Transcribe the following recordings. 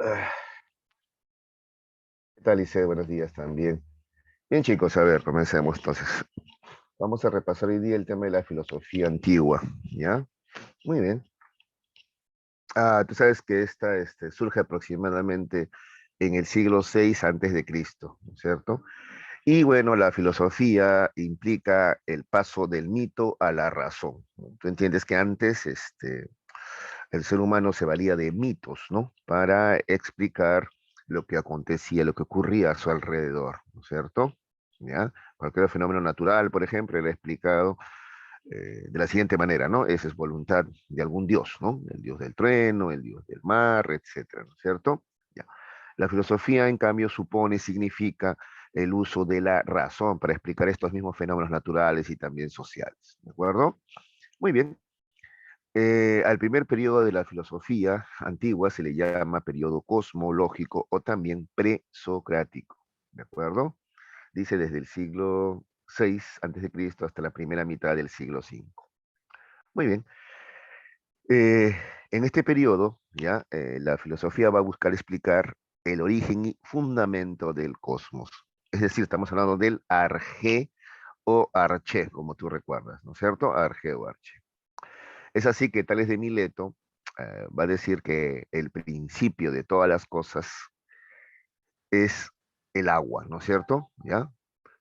Ah, ¿Qué tal, Lice? Buenos días también. Bien, chicos, a ver, comencemos entonces. Vamos a repasar hoy día el tema de la filosofía antigua, ¿ya? Muy bien. Tú sabes que esta surge aproximadamente en el siglo VI antes de Cristo, ¿no es cierto? Y bueno, la filosofía implica el paso del mito a la razón, ¿no? Tú entiendes que antes el ser humano se valía de mitos, ¿no? Para explicar lo que acontecía, lo que ocurría a su alrededor, ¿no es cierto? ¿Ya? Cualquier fenómeno natural, por ejemplo, era explicado de la siguiente manera, ¿no? Esa es voluntad de algún dios, ¿no? El dios del trueno, el dios del mar, etcétera, ¿no es cierto? Ya. La filosofía, en cambio, supone, significa el uso de la razón para explicar estos mismos fenómenos naturales y también sociales, ¿de acuerdo? Muy bien. Al primer periodo de la filosofía antigua se le llama periodo cosmológico o también presocrático, ¿de acuerdo? Dice desde el siglo VI antes de Cristo hasta la primera mitad del siglo V. Muy bien. En este periodo, ya, la filosofía va a buscar explicar el origen y fundamento del cosmos. Es decir, estamos hablando del arjé o arché, como tú recuerdas, ¿no es cierto? Arjé o arché. Es así que Tales de Mileto va a decir que el principio de todas las cosas es el agua, ¿no es cierto? ¿Ya?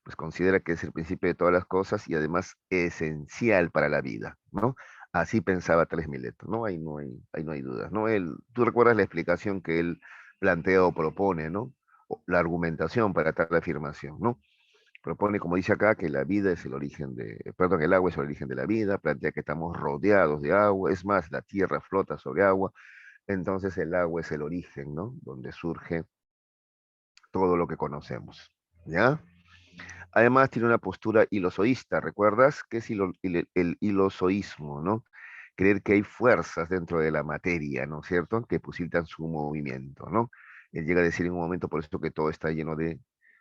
Pues considera que es el principio de todas las cosas y además esencial para la vida, ¿no? Así pensaba Tales de Mileto, ¿no? Ahí no hay dudas, ¿no? Tú recuerdas la explicación que él plantea o propone, ¿no? La argumentación para tal afirmación, ¿no? Propone, como dice acá, que la vida es el origen perdón, el agua es el origen de la vida, plantea que estamos rodeados de agua, es más, la tierra flota sobre agua, entonces el agua es el origen, ¿no? Donde surge todo lo que conocemos, ¿ya? Además tiene una postura ilozoísta, ¿recuerdas? ¿Qué es el ilozoísmo, ¿no? Creer que hay fuerzas dentro de la materia, ¿no es cierto? Que posibilitan su movimiento, ¿no? Él llega a decir en un momento, por eso que todo está lleno de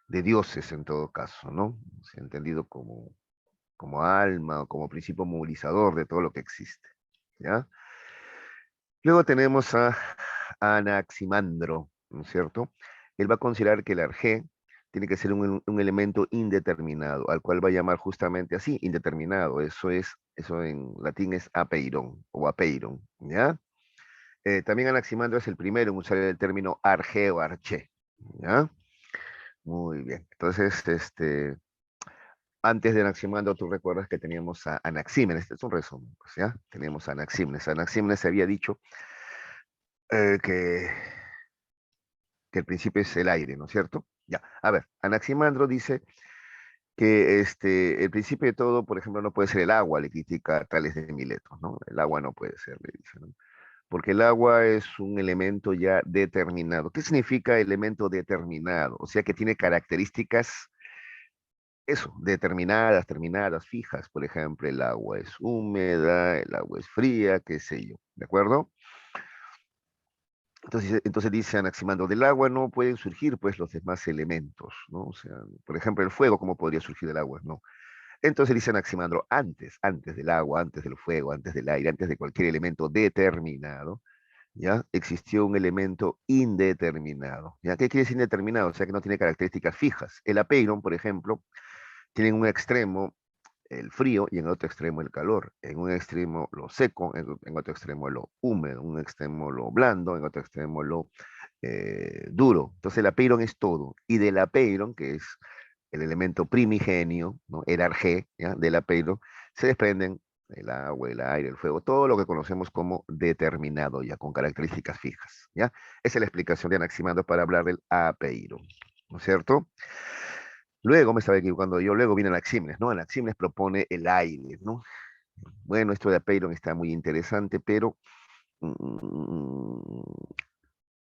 dioses en todo caso, ¿no? Se ha entendido como alma o como principio movilizador de todo lo que existe, ¿ya? Luego tenemos a Anaximandro, ¿no es cierto? Él va a considerar que el arjé tiene que ser un elemento indeterminado, al cual va a llamar justamente así, indeterminado. Eso en latín es apeiron o apeiron, ¿ya? También Anaximandro es el primero en usar el término arjé o arché, ¿ya? Muy bien. Entonces, antes de Anaximandro, tú recuerdas que teníamos a Anaxímenes, este es un resumen, pues, ¿ya? Teníamos a Anaxímenes. Anaxímenes había dicho eh, que que el principio es el aire, ¿no es cierto? Ya, a ver, Anaximandro dice que el principio de todo, por ejemplo, no puede ser el agua, le critica a Tales de Mileto, ¿no? El agua no puede ser, le dice, ¿no? Porque el agua es un elemento ya determinado. ¿Qué significa elemento determinado? O sea, que tiene características, eso, determinadas, terminadas, fijas. Por ejemplo, el agua es húmeda, el agua es fría, qué sé yo, ¿de acuerdo? Entonces dice Anaximandro, del agua no pueden surgir pues los demás elementos, ¿no? O sea, por ejemplo, el fuego, ¿cómo podría surgir del agua? No. Entonces dice Anaximandro, antes del agua, antes del fuego, antes del aire, antes de cualquier elemento determinado, ¿ya? Existió un elemento indeterminado, ¿ya? ¿Qué quiere decir indeterminado? O sea, que no tiene características fijas. El apeiron, por ejemplo, tiene en un extremo el frío y en otro extremo el calor. En un extremo lo seco, en otro extremo lo húmedo, en un extremo lo blando, en otro extremo lo duro. Entonces el apeiron es todo. Y del apeiron, que es el elemento primigenio, ¿no? El arjé, ¿ya? Del apeiron, se desprenden el agua, el aire, el fuego, todo lo que conocemos como determinado, ya con características fijas, ¿ya? Esa es la explicación de Anaximandro para hablar del apeiron, ¿no es cierto? Luego, me estaba equivocando yo, luego viene Anaxímenes, ¿no? Anaxímenes propone el aire, ¿no? Bueno, esto de apeiron está muy interesante, pero mm,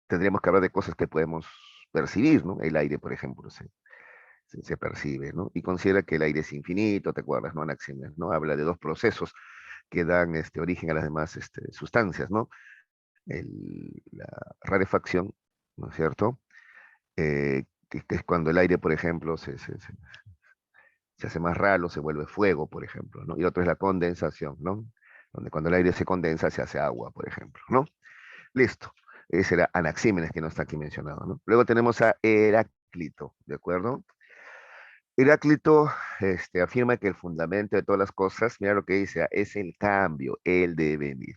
tendríamos que hablar de cosas que podemos percibir, ¿no? El aire, por ejemplo, se percibe, ¿no? Y considera que el aire es infinito, ¿te acuerdas, no? Anaxímenes, ¿no? Habla de dos procesos que dan origen a las demás sustancias, ¿no? La rarefacción, ¿no es cierto? Que es cuando el aire, por ejemplo, se hace más ralo, se vuelve fuego, por ejemplo, ¿no? Y otro es la condensación, ¿no? Donde cuando el aire se condensa se hace agua, por ejemplo, ¿no? Listo. Ese era Anaxímenes, que no está aquí mencionado, ¿no? Luego tenemos a Heráclito, ¿de acuerdo? Heráclito afirma que el fundamento de todas las cosas, mira lo que dice, es el cambio, el devenir,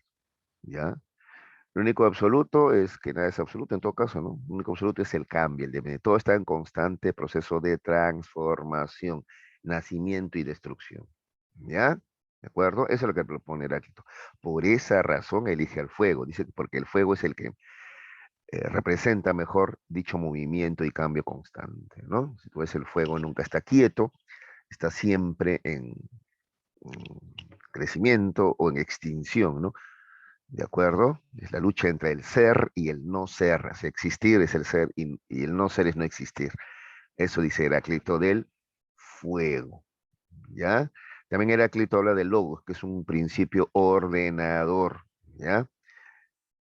¿ya? Lo único absoluto es que nada es absoluto en todo caso, ¿no? Lo único absoluto es el cambio, el devenir. Todo está en constante proceso de transformación, nacimiento y destrucción, ¿ya? ¿De acuerdo? Eso es lo que propone Heráclito. Por esa razón elige al fuego, dice que porque el fuego es el que representa mejor dicho movimiento y cambio constante, ¿no? Si tú ves el fuego nunca está quieto, está siempre en crecimiento o en extinción, ¿no? ¿De acuerdo? Es la lucha entre el ser y el no ser. O sea, existir es el ser y el no ser es no existir. Eso dice Heráclito del fuego, ¿ya? También Heráclito habla del logos, que es un principio ordenador, ¿ya?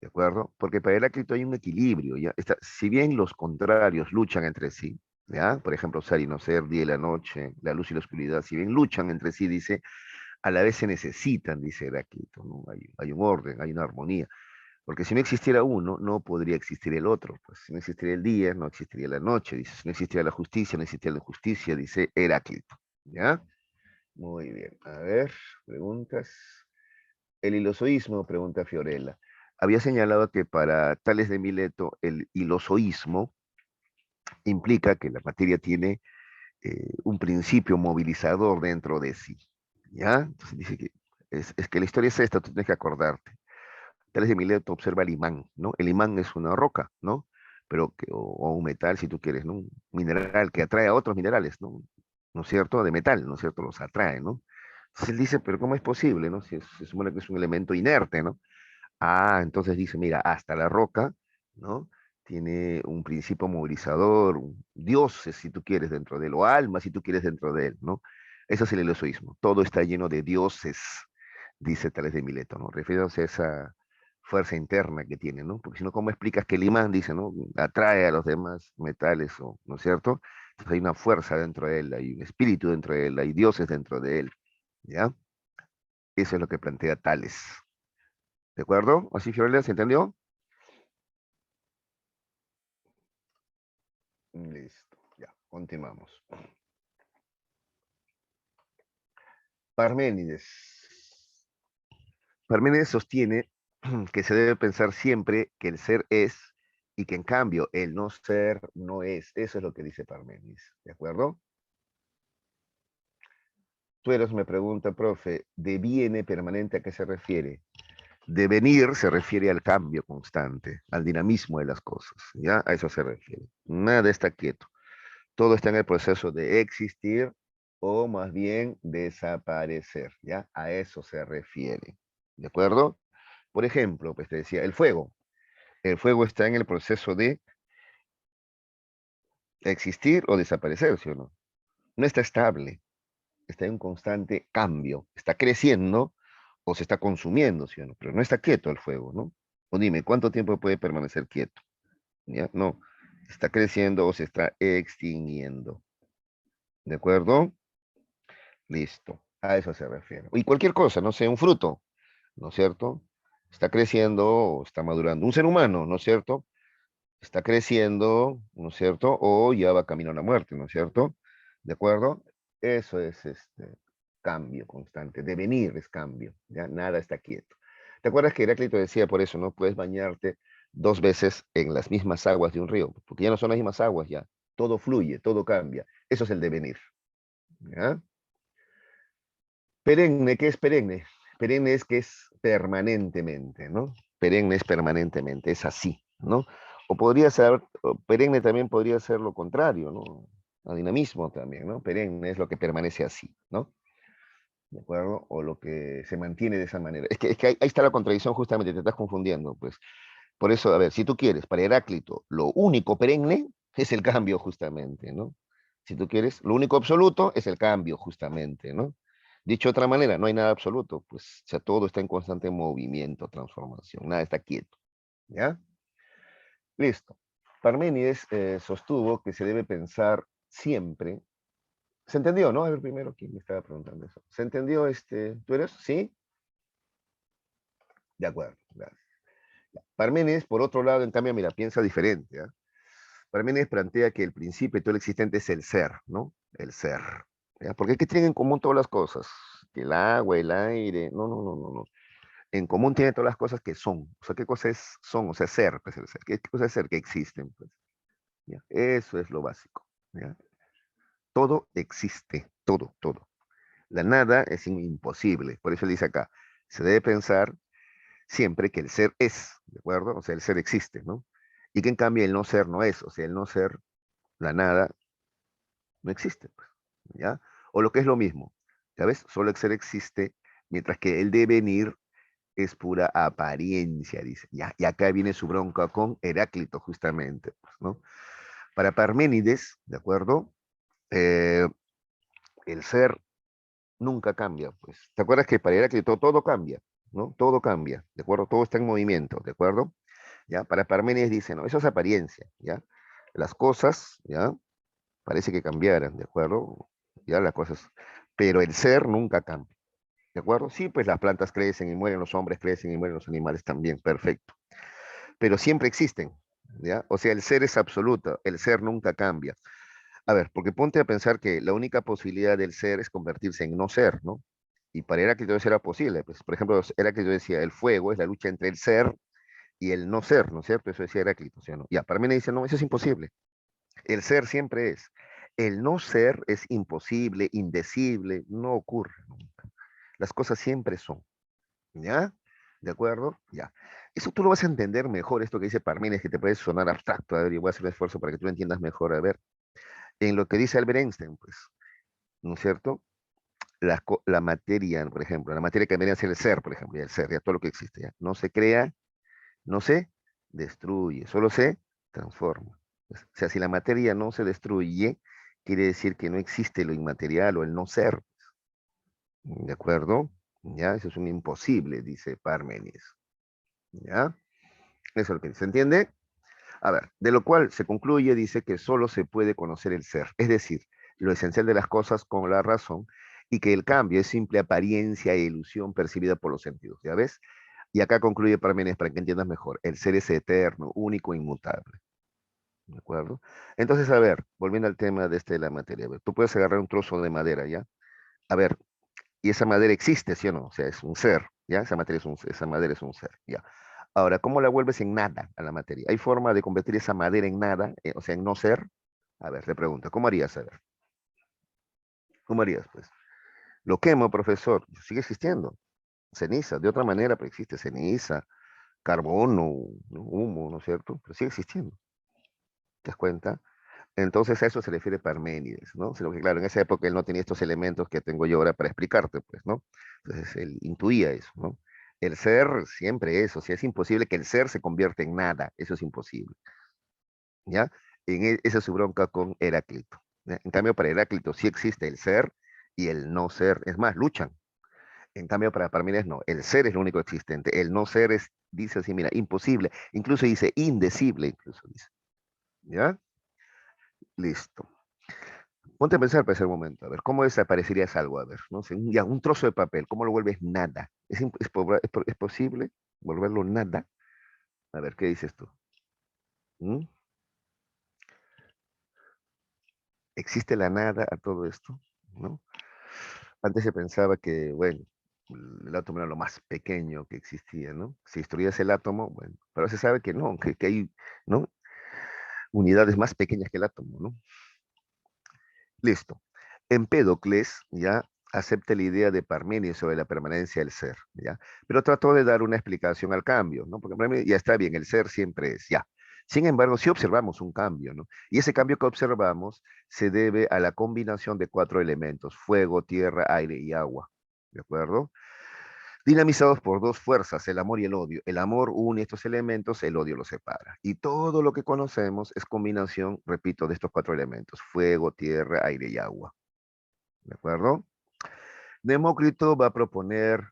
¿De acuerdo? Porque para Heráclito hay un equilibrio, ¿ya? Si bien los contrarios luchan entre sí, ¿ya? Por ejemplo, ser y no ser, día y la noche, la luz y la oscuridad, si bien luchan entre sí, dice, a la vez se necesitan, dice Heráclito, ¿no? Hay un orden, hay una armonía. Porque si no existiera uno, no podría existir el otro. Pues si no existiera el día, no existiría la noche. Dice, si no existiera la justicia, no existiría la injusticia, dice Heráclito. ¿Ya? Muy bien. A ver, preguntas. El ilozoísmo, pregunta Fiorella. Había señalado que para Tales de Mileto, el ilozoísmo implica que la materia tiene un principio movilizador dentro de sí. ¿Ya? Entonces dice que es que la historia es esta, tú tienes que acordarte. Tales de Mileto observa el imán, ¿no? El imán es una roca, ¿no? O un metal, si tú quieres, ¿no? Un mineral que atrae a otros minerales, ¿no? ¿No es cierto? De metal, ¿no es cierto? Los atrae, ¿no? Entonces él dice, pero ¿cómo es posible, no? Si se supone que es un elemento inerte, ¿no? Ah, entonces dice, mira, hasta la roca, ¿no? Tiene un principio movilizador, dioses, si tú quieres, dentro de él, o almas, si tú quieres, dentro de él, ¿no? Eso es el eloísmo. Todo está lleno de dioses, dice Tales de Mileto, ¿no? Refiriéndose a esa fuerza interna que tiene, ¿no? Porque si no, ¿cómo explicas que el imán, dice, ¿no? Atrae a los demás metales, ¿no es cierto? Entonces hay una fuerza dentro de él, hay un espíritu dentro de él, hay dioses dentro de él, ¿ya? Eso es lo que plantea Tales. ¿De acuerdo? ¿Así, Fiorella, se entendió? Listo, ya, continuamos. Parménides. Parménides sostiene que se debe pensar siempre que el ser es y que en cambio el no ser no es. Eso es lo que dice Parménides, ¿de acuerdo? Tueros me pregunta, profe, ¿deviene permanente a qué se refiere? Devenir se refiere al cambio constante, al dinamismo de las cosas, ¿ya? A eso se refiere. Nada está quieto. Todo está en el proceso de existir o más bien desaparecer, ¿ya? A eso se refiere, ¿de acuerdo? Por ejemplo, pues te decía, el fuego. El fuego está en el proceso de existir o desaparecer, ¿sí o no? No está estable, está en un constante cambio, está creciendo o se está consumiendo, ¿sí o no? Pero no está quieto el fuego, ¿no? O dime, ¿cuánto tiempo puede permanecer quieto? ¿Ya? No, está creciendo o se está extinguiendo, ¿de acuerdo? Listo, a eso se refiere. Y cualquier cosa, no sé, un fruto, ¿no es cierto? Está creciendo o está madurando. Un ser humano, ¿no es cierto? Está creciendo, ¿no es cierto? O ya va camino a la muerte, ¿no es cierto? ¿De acuerdo? Eso es cambio constante. Devenir es cambio, ya nada está quieto. ¿Te acuerdas que Heráclito decía por eso, no puedes bañarte dos veces en las mismas aguas de un río? Porque ya no son las mismas aguas, ya. Todo fluye, todo cambia. Eso es el devenir, ¿ya? Perenne, ¿qué es perenne? Perenne es que es permanentemente, ¿no? Perenne es permanentemente, es así, ¿no? O podría ser, perenne también podría ser lo contrario, ¿no? A dinamismo también, ¿no? Perenne es lo que permanece así, ¿no? ¿De acuerdo? O lo que se mantiene de esa manera. Es que ahí está la contradicción justamente, te estás confundiendo, pues. Por eso, a ver, si tú quieres, para Heráclito, lo único perenne es el cambio justamente, ¿no? Si tú quieres, lo único absoluto es el cambio justamente, ¿no? Dicho de otra manera, no hay nada absoluto, pues, o sea, todo está en constante movimiento, transformación, nada está quieto, ¿ya? Listo. Parménides sostuvo que se debe pensar siempre. ¿Se entendió, no? A ver, primero, ¿quién me estaba preguntando eso? ¿Se entendió ¿Tú eres? ¿Sí? De acuerdo, gracias. Parménides, por otro lado, en cambio, mira, piensa diferente. ¿Ah? Parménides plantea que el principio de todo lo existente es el ser, ¿no? El ser. ¿Ya? Porque ¿qué tienen en común todas las cosas? Que el agua, el aire, no, no, no, no, no. En común tienen todas las cosas que son. O sea, ¿qué cosa es son? O sea, ser, pues el ser. ¿Qué cosa es ser? Que existen, pues. ¿Ya? Eso es lo básico. ¿Ya? Todo existe, todo, todo. La nada es imposible. Por eso dice acá, se debe pensar siempre que el ser es, ¿de acuerdo? O sea, el ser existe, ¿no? Y que en cambio el no ser no es. O sea, el no ser, la nada, no existe, pues, ¿ya? O lo que es lo mismo, ¿sabes? Solo el ser existe, mientras que el devenir es pura apariencia, dice. ¿Ya? Y acá viene su bronca con Heráclito, justamente, pues, ¿no? Para Parménides, ¿de acuerdo? Eh, el ser nunca cambia, pues. ¿Te acuerdas que para Heráclito todo cambia, ¿no? Todo cambia, ¿de acuerdo? Todo está en movimiento, ¿de acuerdo? ¿Ya? Para Parménides dice, no, eso es apariencia, ¿ya? Las cosas, ¿ya? Parece que cambiaran, ¿de acuerdo? Ya las cosas, pero el ser nunca cambia, ¿de acuerdo? Sí, pues las plantas crecen y mueren, los hombres crecen y mueren, los animales también, perfecto. Pero siempre existen, ¿ya? O sea, el ser es absoluto, el ser nunca cambia. A ver, porque ponte a pensar que la única posibilidad del ser es convertirse en no ser, ¿no? Y para Heráclito eso era posible. Pues, por ejemplo, Heráclito decía, el fuego es la lucha entre el ser y el no ser, ¿no es cierto? Eso decía Heráclito, ¿sí o no? Ya, para mí me dice, no, eso es imposible. El ser siempre es. El no ser es imposible, indecible, no ocurre nunca. Las cosas siempre son, ¿ya? ¿De acuerdo? Ya. Eso tú lo vas a entender mejor, esto que dice Parménides, que te puede sonar abstracto. A ver, yo voy a hacer un esfuerzo para que tú lo entiendas mejor. A ver, en lo que dice Albert Einstein, pues, ¿no es cierto? La materia, por ejemplo, la materia que debería ser el ser, por ejemplo, ya el ser, ya todo lo que existe, ya. No se crea, no se destruye, solo se transforma. Pues, o sea, si la materia no se destruye, quiere decir que no existe lo inmaterial o el no ser. ¿De acuerdo? Ya, eso es un imposible, dice Parménides. ¿Ya? Eso es lo que se entiende. A ver, de lo cual se concluye, dice que solo se puede conocer el ser, es decir, lo esencial de las cosas con la razón, y que el cambio es simple apariencia e ilusión percibida por los sentidos. ¿Ya ves? Y acá concluye Parménides para que entiendas mejor. El ser es eterno, único, inmutable. ¿De acuerdo? Entonces, a ver, volviendo al tema de la materia, a ver, tú puedes agarrar un trozo de madera, ¿ya? A ver, y esa madera existe, ¿sí o no? O sea, es un ser, ¿ya? Esa madera es un ser, ¿ya? Ahora, ¿cómo la vuelves en nada a la materia? ¿Hay forma de convertir esa madera en nada, o sea, en no ser? A ver, te pregunto, ¿cómo harías? A ver, ¿cómo harías, pues? Lo quemo, profesor, sigue existiendo. Ceniza, de otra manera, pero existe ceniza, carbono, ¿no? Humo, ¿no es cierto? Pero sigue existiendo, ¿te das cuenta? Entonces a eso se refiere Parménides, ¿no? Sino que claro, en esa época él no tenía estos elementos que tengo yo ahora para explicarte, pues, ¿no? Entonces él intuía eso, ¿no? El ser siempre es, o sea, es imposible que el ser se convierta en nada, eso es imposible, ¿ya? Esa es su bronca con Heráclito, ¿ya? En cambio, para Heráclito sí existe el ser y el no ser, es más, luchan. En cambio, para Parménides no, el ser es lo único existente, el no ser es, dice así, mira, imposible, incluso dice indecible, incluso dice, ¿ya? Listo. Ponte a pensar para ese momento, a ver, ¿cómo desaparecerías algo? A ver, no sé, ya, un trozo de papel, ¿cómo lo vuelves nada? ¿Es posible volverlo nada? A ver, ¿qué dices tú? ¿Mm? ¿Existe la nada a todo esto? ¿No? Antes se pensaba que, bueno, el átomo era lo más pequeño que existía, ¿no? Si destruyas el átomo, bueno, pero se sabe que no, que hay, ¿no? Unidades más pequeñas que el átomo, ¿no? Listo. Empédocles ya acepta la idea de Parménides sobre la permanencia del ser, ¿ya? Pero trató de dar una explicación al cambio, ¿no? Porque Parménides ya está bien, el ser siempre es, ya. Sin embargo, sí observamos un cambio, ¿no? Y ese cambio que observamos se debe a la combinación de cuatro elementos, fuego, tierra, aire y agua, ¿de acuerdo? Dinamizados por dos fuerzas, el amor y el odio. El amor une estos elementos, el odio los separa. Y todo lo que conocemos es combinación, repito, de estos cuatro elementos, fuego, tierra, aire y agua. ¿De acuerdo? Demócrito va a proponer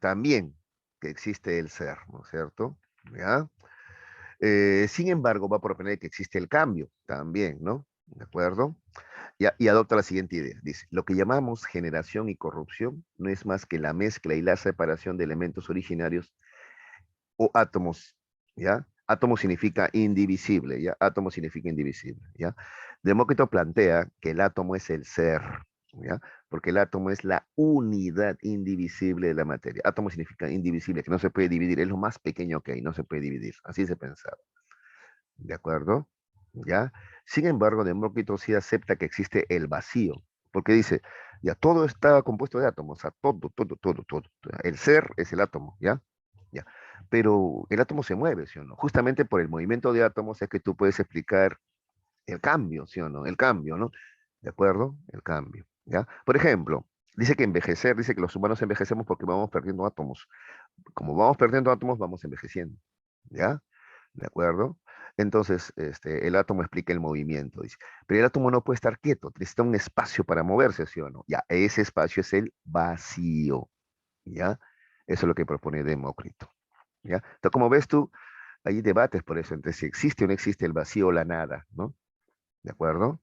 también que existe el ser, ¿no es cierto? ¿Ya? Sin embargo, va a proponer que existe el cambio también, ¿no? ¿De acuerdo? Y adopta la siguiente idea. Dice, lo que llamamos generación y corrupción no es más que la mezcla y la separación de elementos originarios o átomos, ¿ya? Átomo significa indivisible, ¿ya? Átomo significa indivisible, ¿ya? Demócrito plantea que el átomo es el ser, ¿ya? Porque el átomo es la unidad indivisible de la materia. Átomo significa indivisible, que no se puede dividir, es lo más pequeño que hay, no se puede dividir. Así se pensaba, ¿de acuerdo? ¿Ya? Sin embargo, Demócrito sí acepta que existe el vacío, porque dice, ya todo está compuesto de átomos, o sea, todo. El ser es el átomo, ¿ya? Ya. Pero el átomo se mueve, ¿sí o no? Justamente por el movimiento de átomos es que tú puedes explicar el cambio, ¿sí o no? El cambio, ¿no? ¿De acuerdo? El cambio, ¿ya? Por ejemplo, dice que envejecer, dice que los humanos envejecemos porque vamos perdiendo átomos. Como vamos perdiendo átomos, vamos envejeciendo, ¿ya? ¿De acuerdo? Entonces, el átomo explica el movimiento, dice. Pero el átomo no puede estar quieto, necesita un espacio para moverse, ¿sí o no? Ya, ese espacio es el vacío, ¿ya? Eso es lo que propone Demócrito, ¿ya? Entonces, como ves tú, hay debates por eso, entre si existe o no existe el vacío o la nada, ¿no? ¿De acuerdo?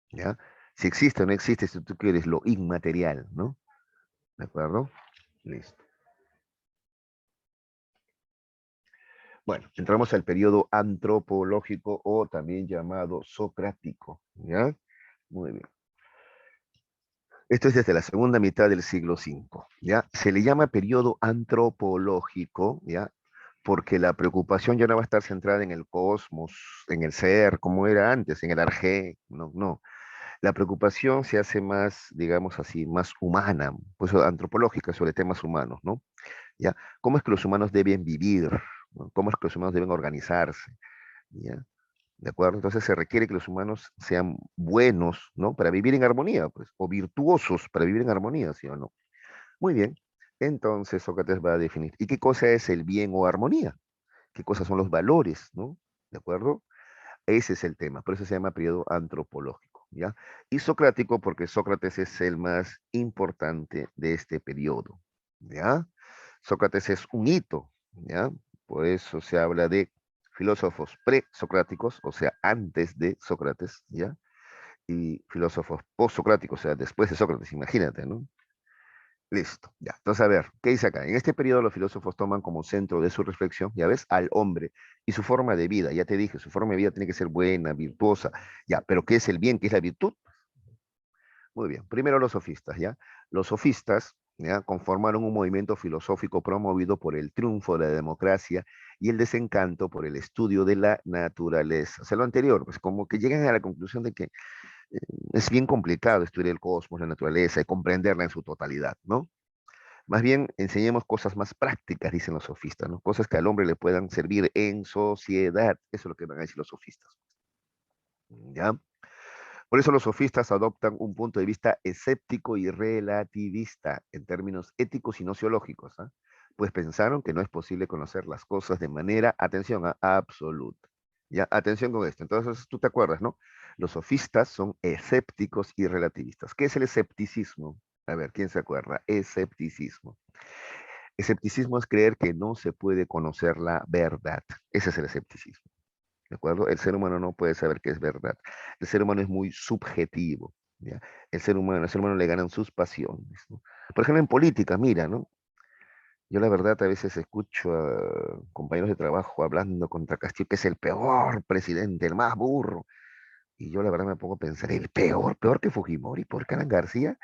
¿Ya? Si existe o no existe, si tú quieres lo inmaterial, ¿no? ¿De acuerdo? Listo. Bueno, entramos al periodo antropológico o también llamado socrático, ¿ya? Muy bien. Esto es desde la segunda mitad del siglo V, ¿ya? Se le llama periodo antropológico, ¿ya? Porque la preocupación ya no va a estar centrada en el cosmos, en el ser, como era antes, en el arjé, no, no. La preocupación se hace más, digamos así, más humana, pues antropológica sobre temas humanos, ¿no? ¿Ya? ¿Cómo es que los humanos deben vivir? ¿No? ¿Cómo es que los humanos deben organizarse? ¿Ya? ¿De acuerdo? Entonces se requiere que los humanos sean buenos, ¿no? Para vivir en armonía, pues, o virtuosos para vivir en armonía, ¿sí o no? Muy bien. Entonces Sócrates va a definir, ¿y qué cosa es el bien o armonía? ¿Qué cosas son los valores, ¿no? ¿De acuerdo? Ese es el tema, por eso se llama periodo antropológico, ¿ya? Y socrático porque Sócrates es el más importante de este periodo, ¿ya? Sócrates es un hito, ¿ya? Por eso se habla de filósofos presocráticos, o sea, antes de Sócrates, ¿ya? Y filósofos postsocráticos, o sea, después de Sócrates, imagínate, ¿no? Listo, ya. Entonces, a ver, ¿qué dice acá? En este periodo los filósofos toman como centro de su reflexión, ya ves, al hombre y su forma de vida. Ya te dije, su forma de vida tiene que ser buena, virtuosa, ya, pero ¿qué es el bien? ¿Qué es la virtud? Muy bien, primero los sofistas, ¿ya? Los sofistas, ¿ya? Conformaron un movimiento filosófico promovido por el triunfo de la democracia y el desencanto por el estudio de la naturaleza. O sea, lo anterior, pues como que llegan a la conclusión de que eh, es bien complicado estudiar el cosmos, la naturaleza y comprenderla en su totalidad, ¿no? Más bien, enseñemos cosas más prácticas, dicen los sofistas, ¿no? Cosas que al hombre le puedan servir en sociedad. Eso es lo que van a decir los sofistas, ¿ya? Por eso los sofistas adoptan un punto de vista escéptico y relativista en términos éticos y nociológicos, ¿ah? Pues pensaron que no es posible conocer las cosas de manera, atención, absoluta. Ya, atención con esto. Entonces, tú te acuerdas, ¿no? Los sofistas son escépticos y relativistas. ¿Qué es el escepticismo? A ver, ¿quién se acuerda? Escepticismo. Escepticismo es creer que no se puede conocer la verdad. Ese es el escepticismo. ¿De acuerdo? El ser humano no puede saber qué es verdad. El ser humano es muy subjetivo. ¿Ya? El ser humano le ganan sus pasiones, ¿no? Por ejemplo, en política, mira, ¿no? Yo la verdad a veces escucho a compañeros de trabajo hablando contra Castillo, que es el peor presidente, el más burro. Y yo la verdad me pongo a pensar, el peor, peor que Fujimori, peor que Alan García.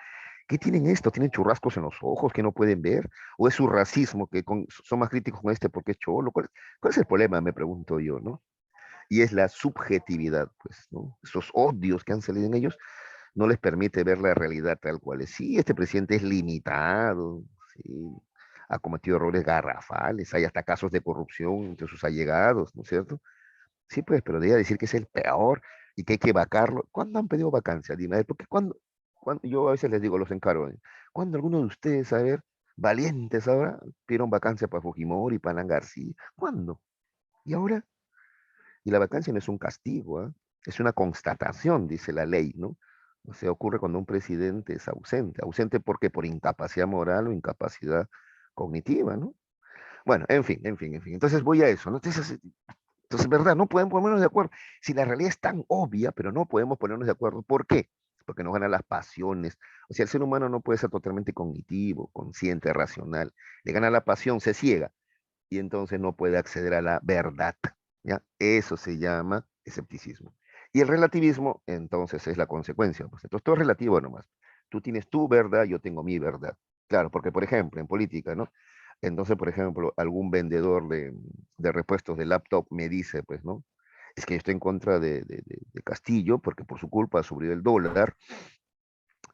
¿Qué tienen esto? ¿Tienen churrascos en los ojos que no pueden ver? ¿O es su racismo que son más críticos con este porque es cholo? ¿Cuál es el problema? Me pregunto yo, ¿no? Y es la subjetividad, pues, ¿no? Esos odios que han salido en ellos no les permite ver la realidad tal cual es. Sí, este presidente es limitado, sí, ha cometido errores garrafales, hay hasta casos de corrupción entre sus allegados, ¿no es cierto? Sí, pues, pero debería decir que es el peor y que hay que vacarlo. ¿Cuándo han pedido vacancia? Dime, a ver, porque cuando, yo a veces les digo, los encargo, ¿cuándo alguno de ustedes, a ver, valientes ahora, pidieron vacancia para Fujimori, para Alan García? ¿Cuándo? ¿Y ahora? Y la vacancia no es un castigo, ¿ah? Es una constatación, dice la ley, ¿no? O sea, ocurre cuando un presidente es ausente. Ausente porque por incapacidad moral o incapacidad cognitiva, ¿no? Bueno, en fin. Entonces voy a eso, ¿no? Entonces, ¿verdad? No podemos ponernos de acuerdo. Si la realidad es tan obvia, pero no podemos ponernos de acuerdo. ¿Por qué? Porque nos ganan las pasiones. O sea, el ser humano no puede ser totalmente cognitivo, consciente, racional. Le gana la pasión, se ciega. y entonces no puede acceder a la verdad, ¿ya? Eso se llama escepticismo. Y el relativismo, entonces, es la consecuencia, pues. Entonces, todo es relativo nomás. Tú tienes tu verdad, yo tengo mi verdad. Claro, porque, por ejemplo, en política, ¿no? Entonces, por ejemplo, algún vendedor de repuestos de laptop me dice, pues, ¿no? Es que yo estoy en contra de Castillo porque por su culpa ha subido el dólar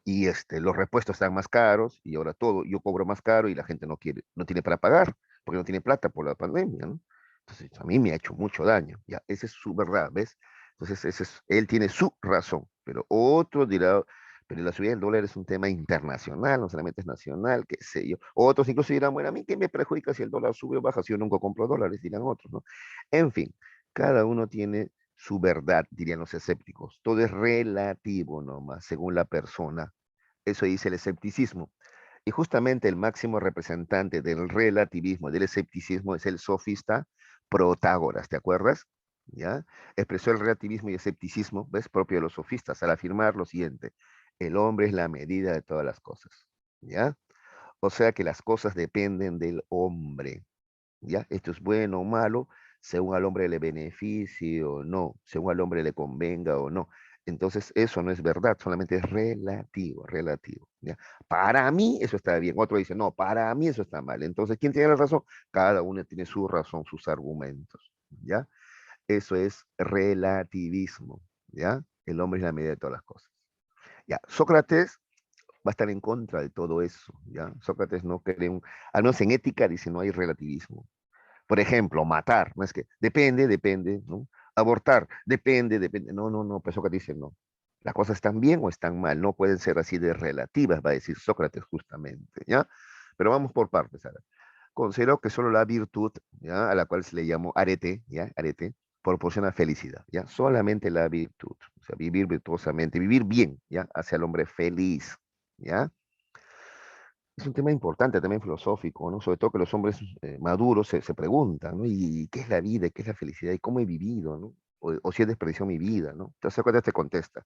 y los repuestos están más caros y ahora todo, yo cobro más caro y la gente no quiere, no tiene para pagar porque no tiene plata por la pandemia, ¿no? Entonces, a mí me ha hecho mucho daño, ya, esa es su verdad, ¿ves? Entonces, él tiene su razón, pero otro dirá, pero la subida del dólar es un tema internacional, no solamente es nacional, qué sé yo. Otros incluso dirán, bueno, a mí qué me perjudica si el dólar sube o baja, si yo nunca compro dólares, dirán otros, ¿no? En fin, cada uno tiene su verdad, dirían los escépticos. Todo es relativo nomás, según la persona. Eso dice el escepticismo. Y justamente el máximo representante del relativismo, del escepticismo, es el sofista Protágoras, ¿te acuerdas? ¿Ya? Expresó el relativismo y escepticismo, ¿ves? Propio de los sofistas, al afirmar lo siguiente: el hombre es la medida de todas las cosas, ¿ya? O sea que las cosas dependen del hombre, ¿ya? Esto es bueno o malo, según al hombre le beneficie o no, según al hombre le convenga o no. Entonces, eso no es verdad, solamente es relativo, relativo, ¿ya? Para mí eso está bien. Otro dice, no, para mí eso está mal. Entonces, ¿quién tiene la razón? Cada uno tiene su razón, sus argumentos, ¿ya? Eso es relativismo, ¿ya? El hombre es la medida de todas las cosas. Ya, Sócrates va a estar en contra de todo eso, ¿ya? Sócrates no cree, al menos en ética, dice, no hay relativismo. Por ejemplo, matar, no es que depende, depende, ¿no? Abortar, depende, depende. No, no, no, pues Sócrates dice no. Las cosas están bien o están mal, no pueden ser así de relativas, va a decir Sócrates justamente, ¿ya? Pero vamos por partes ahora. Considero que solo la virtud, ¿ya? A la cual se le llamó arete, ¿ya? Arete, proporciona felicidad, ¿ya? Solamente la virtud, o sea, vivir virtuosamente, vivir bien, ¿ya? Hacia el hombre feliz, ¿ya? Es un tema importante también filosófico, ¿no? Sobre todo que los hombres maduros se preguntan, ¿no? ¿Y qué es la vida? ¿Qué es la felicidad? ¿Y cómo he vivido? ¿No? O si he desperdiciado mi vida, ¿no? Entonces Sócrates te contesta,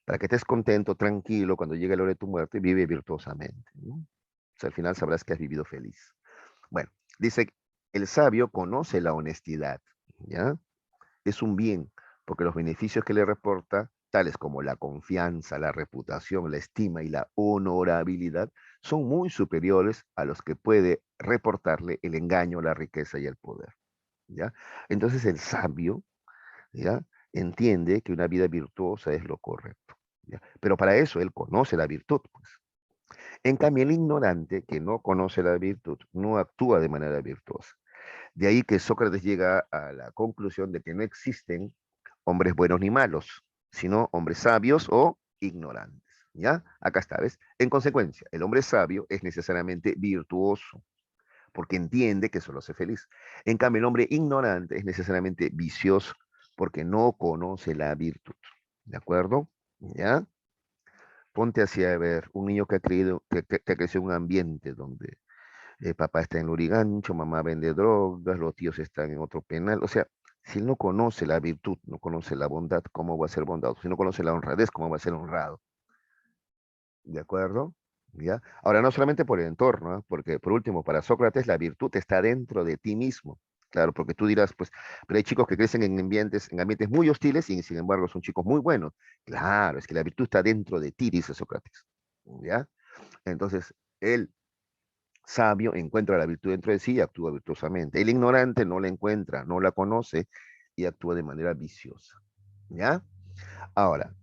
para que estés contento, tranquilo, cuando llegue la hora de tu muerte, vive virtuosamente, ¿no? O sea, al final sabrás que has vivido feliz. Bueno, dice, el sabio conoce la honestidad, ¿ya? Es un bien, porque los beneficios que le reporta, tales como la confianza, la reputación, la estima y la honorabilidad, son muy superiores a los que puede reportarle el engaño, la riqueza y el poder, ¿ya? Entonces el sabio, ¿ya? Entiende que una vida virtuosa es lo correcto, ¿ya? Pero para eso él conoce la virtud, pues. En cambio, el ignorante que no conoce la virtud no actúa de manera virtuosa. De ahí que Sócrates llega a la conclusión de que no existen hombres buenos ni malos, sino hombres sabios o ignorantes. ¿Ya? Acá está, ¿ves? En consecuencia, el hombre sabio es necesariamente virtuoso, porque entiende que solo hace feliz. En cambio, el hombre ignorante es necesariamente vicioso, porque no conoce la virtud. ¿De acuerdo? ¿Ya? Ponte así a ver, un niño que ha, creído, que ha crecido en un ambiente donde papá está en Lurigancho, mamá vende drogas, los tíos están en otro penal. O sea, si él no conoce la virtud, no conoce la bondad, ¿cómo va a ser bondadoso? Si no conoce la honradez, ¿cómo va a ser honrado? ¿De acuerdo? ¿Ya? Ahora, no solamente por el entorno, ¿ah? Porque por último, para Sócrates, la virtud está dentro de ti mismo. Claro, porque tú dirás, pues, pero hay chicos que crecen en ambientes muy hostiles y sin embargo son chicos muy buenos. Claro, es que la virtud está dentro de ti, dice Sócrates. ¿Ya? Entonces, él sabio encuentra la virtud dentro de sí y actúa virtuosamente. El ignorante no la encuentra, no la conoce y actúa de manera viciosa. ¿Ya? Ahora,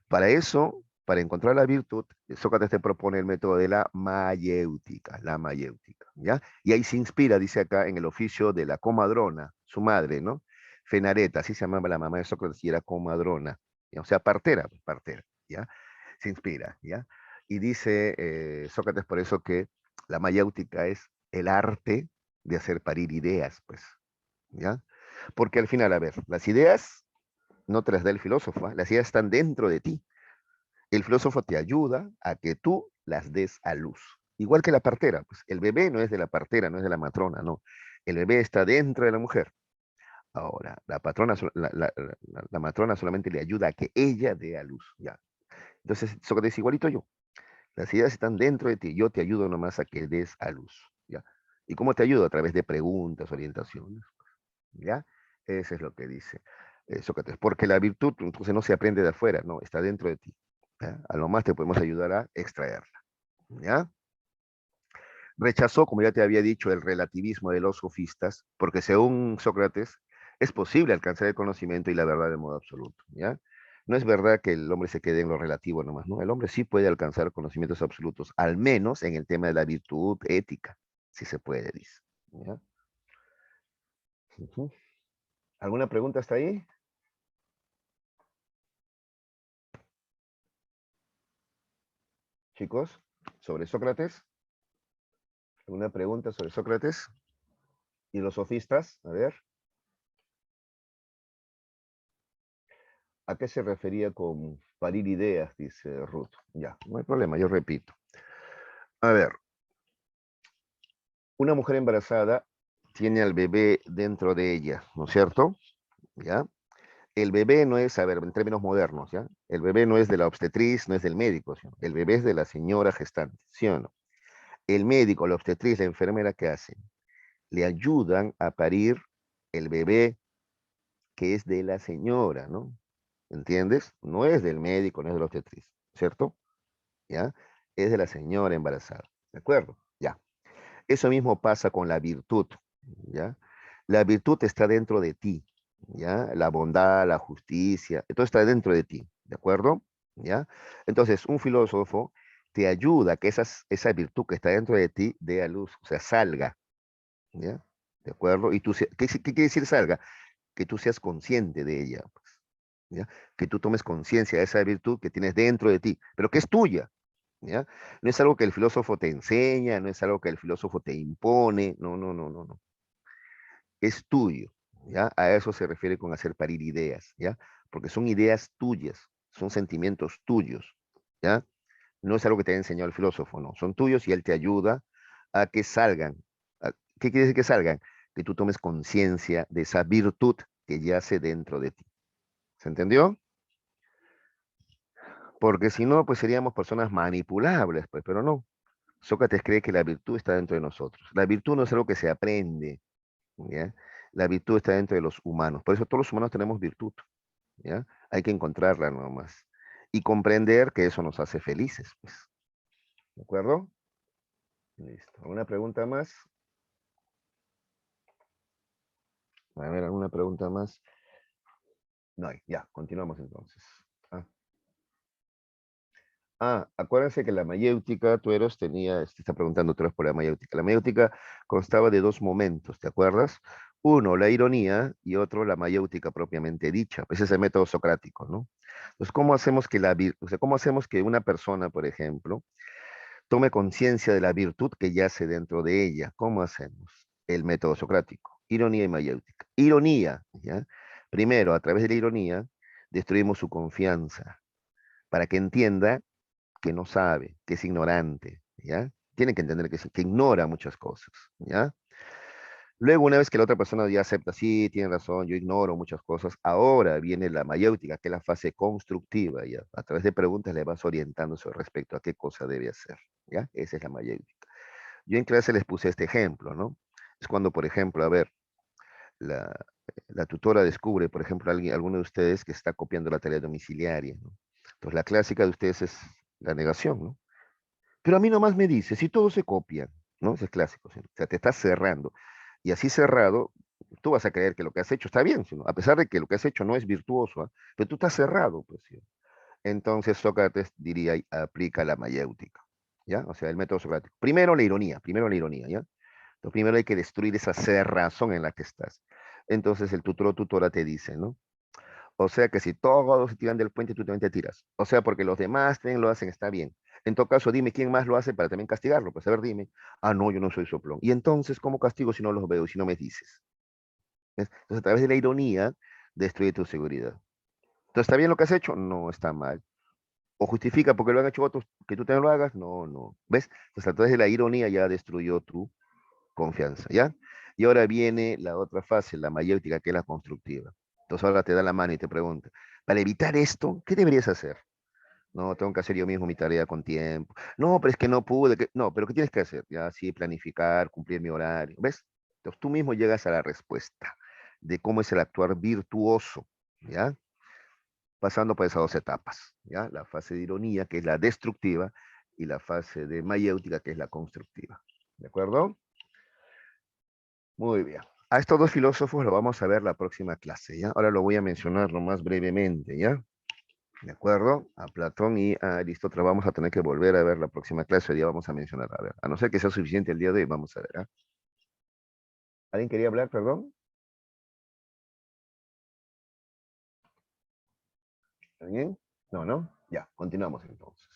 para eso, para encontrar la virtud, Sócrates te propone el método de la mayéutica, ¿ya? Y ahí se inspira, dice acá, en el oficio de la comadrona, su madre, ¿no? Fenareta, así se llamaba la mamá de Sócrates y era comadrona, ¿ya? O sea, partera, pues, partera, ¿ya? Se inspira, ¿ya? Y dice Sócrates por eso que la mayéutica es el arte de hacer parir ideas, pues, ¿ya? Porque al final, a ver, las ideas no te las da el filósofo, ¿ah? Las ideas están dentro de ti. El filósofo te ayuda a que tú las des a luz. Igual que la partera, pues el bebé no es de la partera, no es de la matrona, no. El bebé está dentro de la mujer. Ahora, la matrona solamente le ayuda a que ella dé a luz, ya. Entonces, Sócrates igualito yo. Las ideas están dentro de ti, yo te ayudo nomás a que des a luz, ya. ¿Y cómo te ayudo? A través de preguntas, orientaciones, ¿ya? Eso es lo que dice Sócrates. Porque la virtud, entonces, no se aprende de afuera, no, está dentro de ti. ¿Ya? A lo más te podemos ayudar a extraerla, ¿ya? Rechazó, como ya te había dicho, el relativismo de los sofistas, porque según Sócrates, es posible alcanzar el conocimiento y la verdad de modo absoluto, ¿ya? No es verdad que el hombre se quede en lo relativo nomás, ¿no? El hombre sí puede alcanzar conocimientos absolutos, al menos en el tema de la virtud ética, si se puede, dice, ¿ya? Ujú. ¿Alguna pregunta hasta ahí, chicos, sobre Sócrates? ¿Alguna pregunta sobre Sócrates y los sofistas? A ver, ¿a qué se refería con parir ideas? Dice Ruth. Ya, no hay problema, yo repito. A ver, una mujer embarazada tiene al bebé dentro de ella, ¿no es cierto? ¿Ya? El bebé no es, a ver, en términos modernos, ¿ya? El bebé no es de la obstetriz, no es del médico, ¿sí? El bebé es de la señora gestante, ¿sí o no? El médico, la obstetriz, la enfermera, ¿qué hacen? Le ayudan a parir el bebé que es de la señora, ¿no? ¿Entiendes? No es del médico, no es de la obstetriz, ¿cierto? ¿Ya? Es de la señora embarazada, ¿de acuerdo? Ya. Eso mismo pasa con la virtud, ¿ya? La virtud está dentro de ti, ¿ya? La bondad, la justicia, todo está dentro de ti, ¿de acuerdo? ¿Ya? Entonces, un filósofo te ayuda a que esa virtud que está dentro de ti dé a luz, o sea, salga, ¿ya? ¿De acuerdo? Y tú, ¿qué quiere decir salga? Que tú seas consciente de ella, pues, ¿ya? Que tú tomes conciencia de esa virtud que tienes dentro de ti, pero que es tuya, ¿ya? No es algo que el filósofo te enseña, no es algo que el filósofo te impone, no, no, no, no, no. Es tuyo, ¿ya? A eso se refiere con hacer parir ideas, ¿ya? Porque son ideas tuyas, son sentimientos tuyos, ¿ya? No es algo que te haya enseñado el filósofo, no, son tuyos y él te ayuda a que salgan. ¿Qué quiere decir que salgan? Que tú tomes conciencia de esa virtud que yace dentro de ti. ¿Se entendió? Porque si no, pues seríamos personas manipulables, pues, pero no. Sócrates cree que la virtud está dentro de nosotros. La virtud no es algo que se aprende, ¿ya? La virtud está dentro de los humanos. Por eso todos los humanos tenemos virtud, ¿ya? Hay que encontrarla nomás. Y comprender que eso nos hace felices, pues. ¿De acuerdo? Listo. ¿Alguna pregunta más? A ver, ¿alguna pregunta más? No hay. Ya, continuamos entonces. Ah, acuérdense que la mayéutica, tú eres, tenía, está preguntando tú eres por la mayéutica. La mayéutica constaba de dos momentos, ¿te acuerdas? Uno, la ironía, y otro, la mayéutica propiamente dicha. Ese es el método socrático, ¿no? Entonces, ¿cómo hacemos que o sea, cómo hacemos que una persona, por ejemplo, tome conciencia de la virtud que yace dentro de ella? ¿Cómo hacemos? El método socrático, ironía y mayéutica. Ironía, ¿ya? Primero, a través de la ironía, destruimos su confianza para que entienda que no sabe, que es ignorante, ¿ya? Tiene que entender que ignora muchas cosas, ¿ya? Luego, una vez que la otra persona ya acepta, sí, tiene razón, yo ignoro muchas cosas, ahora viene la mayéutica, que es la fase constructiva, ¿ya? A través de preguntas le vas orientando sobre respecto a qué cosa debe hacer, ¿ya? Esa es la mayéutica. Yo en clase les puse este ejemplo, ¿no? Es cuando, por ejemplo, a ver, la, la tutora descubre, por ejemplo, alguno de ustedes que está copiando la tarea domiciliaria, ¿no? Entonces, la clásica de ustedes es la negación, ¿no? Pero a mí nomás me dice, si todos se copian, ¿no? Ese es clásico, ¿sí? O sea, te estás cerrando. Y así cerrado, tú vas a creer que lo que has hecho está bien, ¿sí? ¿No? A pesar de que lo que has hecho no es virtuoso, ¿ah? Pero tú estás cerrado, pues, ¿sí? Entonces Sócrates diría, aplica la mayéutica, ¿ya? O sea, el método socrático. Primero la ironía, ¿ya? Entonces, primero hay que destruir esa cerrazón en la que estás. Entonces el tutor o tutora te dice, ¿no? O sea que si todos se tiran del puente, tú también te tiras. O sea, porque los demás también lo hacen, está bien. En todo caso, dime quién más lo hace para también castigarlo. Pues a ver, dime. Ah, no, yo no soy soplón. Y entonces, ¿cómo castigo si no los veo, si no me dices? ¿Ves? Entonces, a través de la ironía, destruye tu seguridad. Entonces, ¿está bien lo que has hecho? No, está mal. ¿O justifica porque lo han hecho otros que tú también lo hagas? No, no. ¿Ves? Entonces, a través de la ironía ya destruyó tu confianza, ¿ya? Y ahora viene la otra fase, la mayéutica, que es la constructiva. Entonces ahora te da la mano y te pregunta, para evitar esto, ¿qué deberías hacer? No, tengo que hacer yo mismo mi tarea con tiempo. No, pero es que no pude. No, pero ¿qué tienes que hacer? Ya, sí, planificar, cumplir mi horario. ¿Ves? Entonces tú mismo llegas a la respuesta de cómo es el actuar virtuoso, ¿ya? Pasando por esas dos etapas, ¿ya? La fase de ironía, que es la destructiva, y la fase de mayéutica, que es la constructiva. ¿De acuerdo? Muy bien. A estos dos filósofos lo vamos a ver la próxima clase, ¿ya? Ahora lo voy a mencionar nomás brevemente, ¿ya? ¿De acuerdo? A Platón y a Aristóteles vamos a tener que volver a ver la próxima clase. Hoy día vamos a mencionar, a ver, a no ser que sea suficiente el día de hoy, vamos a ver, ¿ah? ¿Alguien quería hablar, perdón? ¿Alguien? No, ¿no? Ya, continuamos entonces.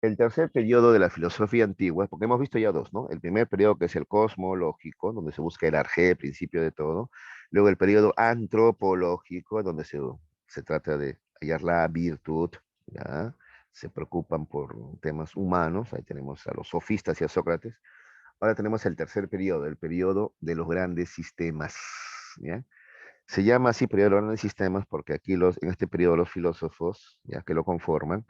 El tercer periodo de la filosofía antigua, porque hemos visto ya dos, ¿no? El primer periodo que es el cosmológico, donde se busca el arjé, principio de todo. Luego el periodo antropológico, donde se trata de hallar la virtud, ¿ya? Se preocupan por temas humanos, ahí tenemos a los sofistas y a Sócrates. Ahora tenemos el tercer periodo, el periodo de los grandes sistemas, ¿ya? Se llama así periodo de los grandes sistemas porque aquí en este periodo los filósofos, ya que lo conforman,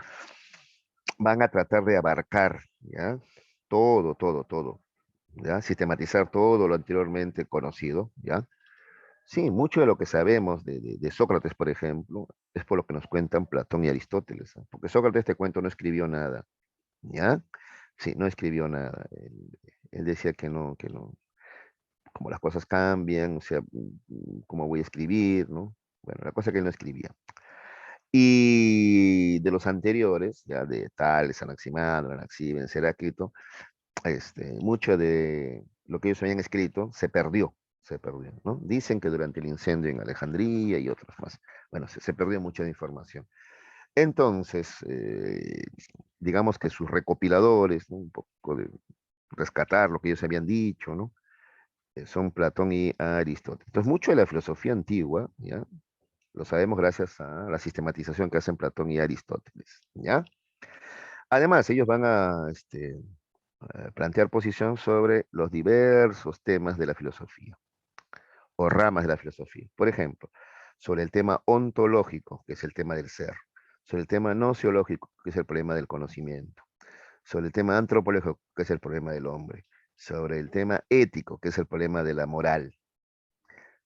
van a tratar de abarcar, ¿ya? Todo, ¿ya? Sistematizar todo lo anteriormente conocido, ¿ya? Sí, mucho de lo que sabemos de Sócrates, por ejemplo, es por lo que nos cuentan Platón y Aristóteles, ¿eh? Porque Sócrates, te cuento, no escribió nada, ¿ya? Sí, no escribió nada. Él decía que no, como las cosas cambian, o sea, cómo voy a escribir, ¿no? Bueno, la cosa que él no escribía. Y de los anteriores, ya de Tales, Anaximandro, Anaxímenes, Heráclito, mucho de lo que ellos habían escrito se perdió, ¿no? Dicen que durante el incendio en Alejandría y otros más. Bueno, se perdió mucha información. Entonces, digamos que sus recopiladores, ¿no? Un poco de rescatar lo que ellos habían dicho, ¿no? Son Platón y Aristóteles. Entonces, mucho de la filosofía antigua, ¿ya? Lo sabemos gracias a la sistematización que hacen Platón y Aristóteles, ¿ya? Además, ellos van a plantear posición sobre los diversos temas de la filosofía o ramas de la filosofía. Por ejemplo, sobre el tema ontológico, que es el tema del ser, sobre el tema nociológico, que es el problema del conocimiento, sobre el tema antropológico, que es el problema del hombre, sobre el tema ético, que es el problema de la moral,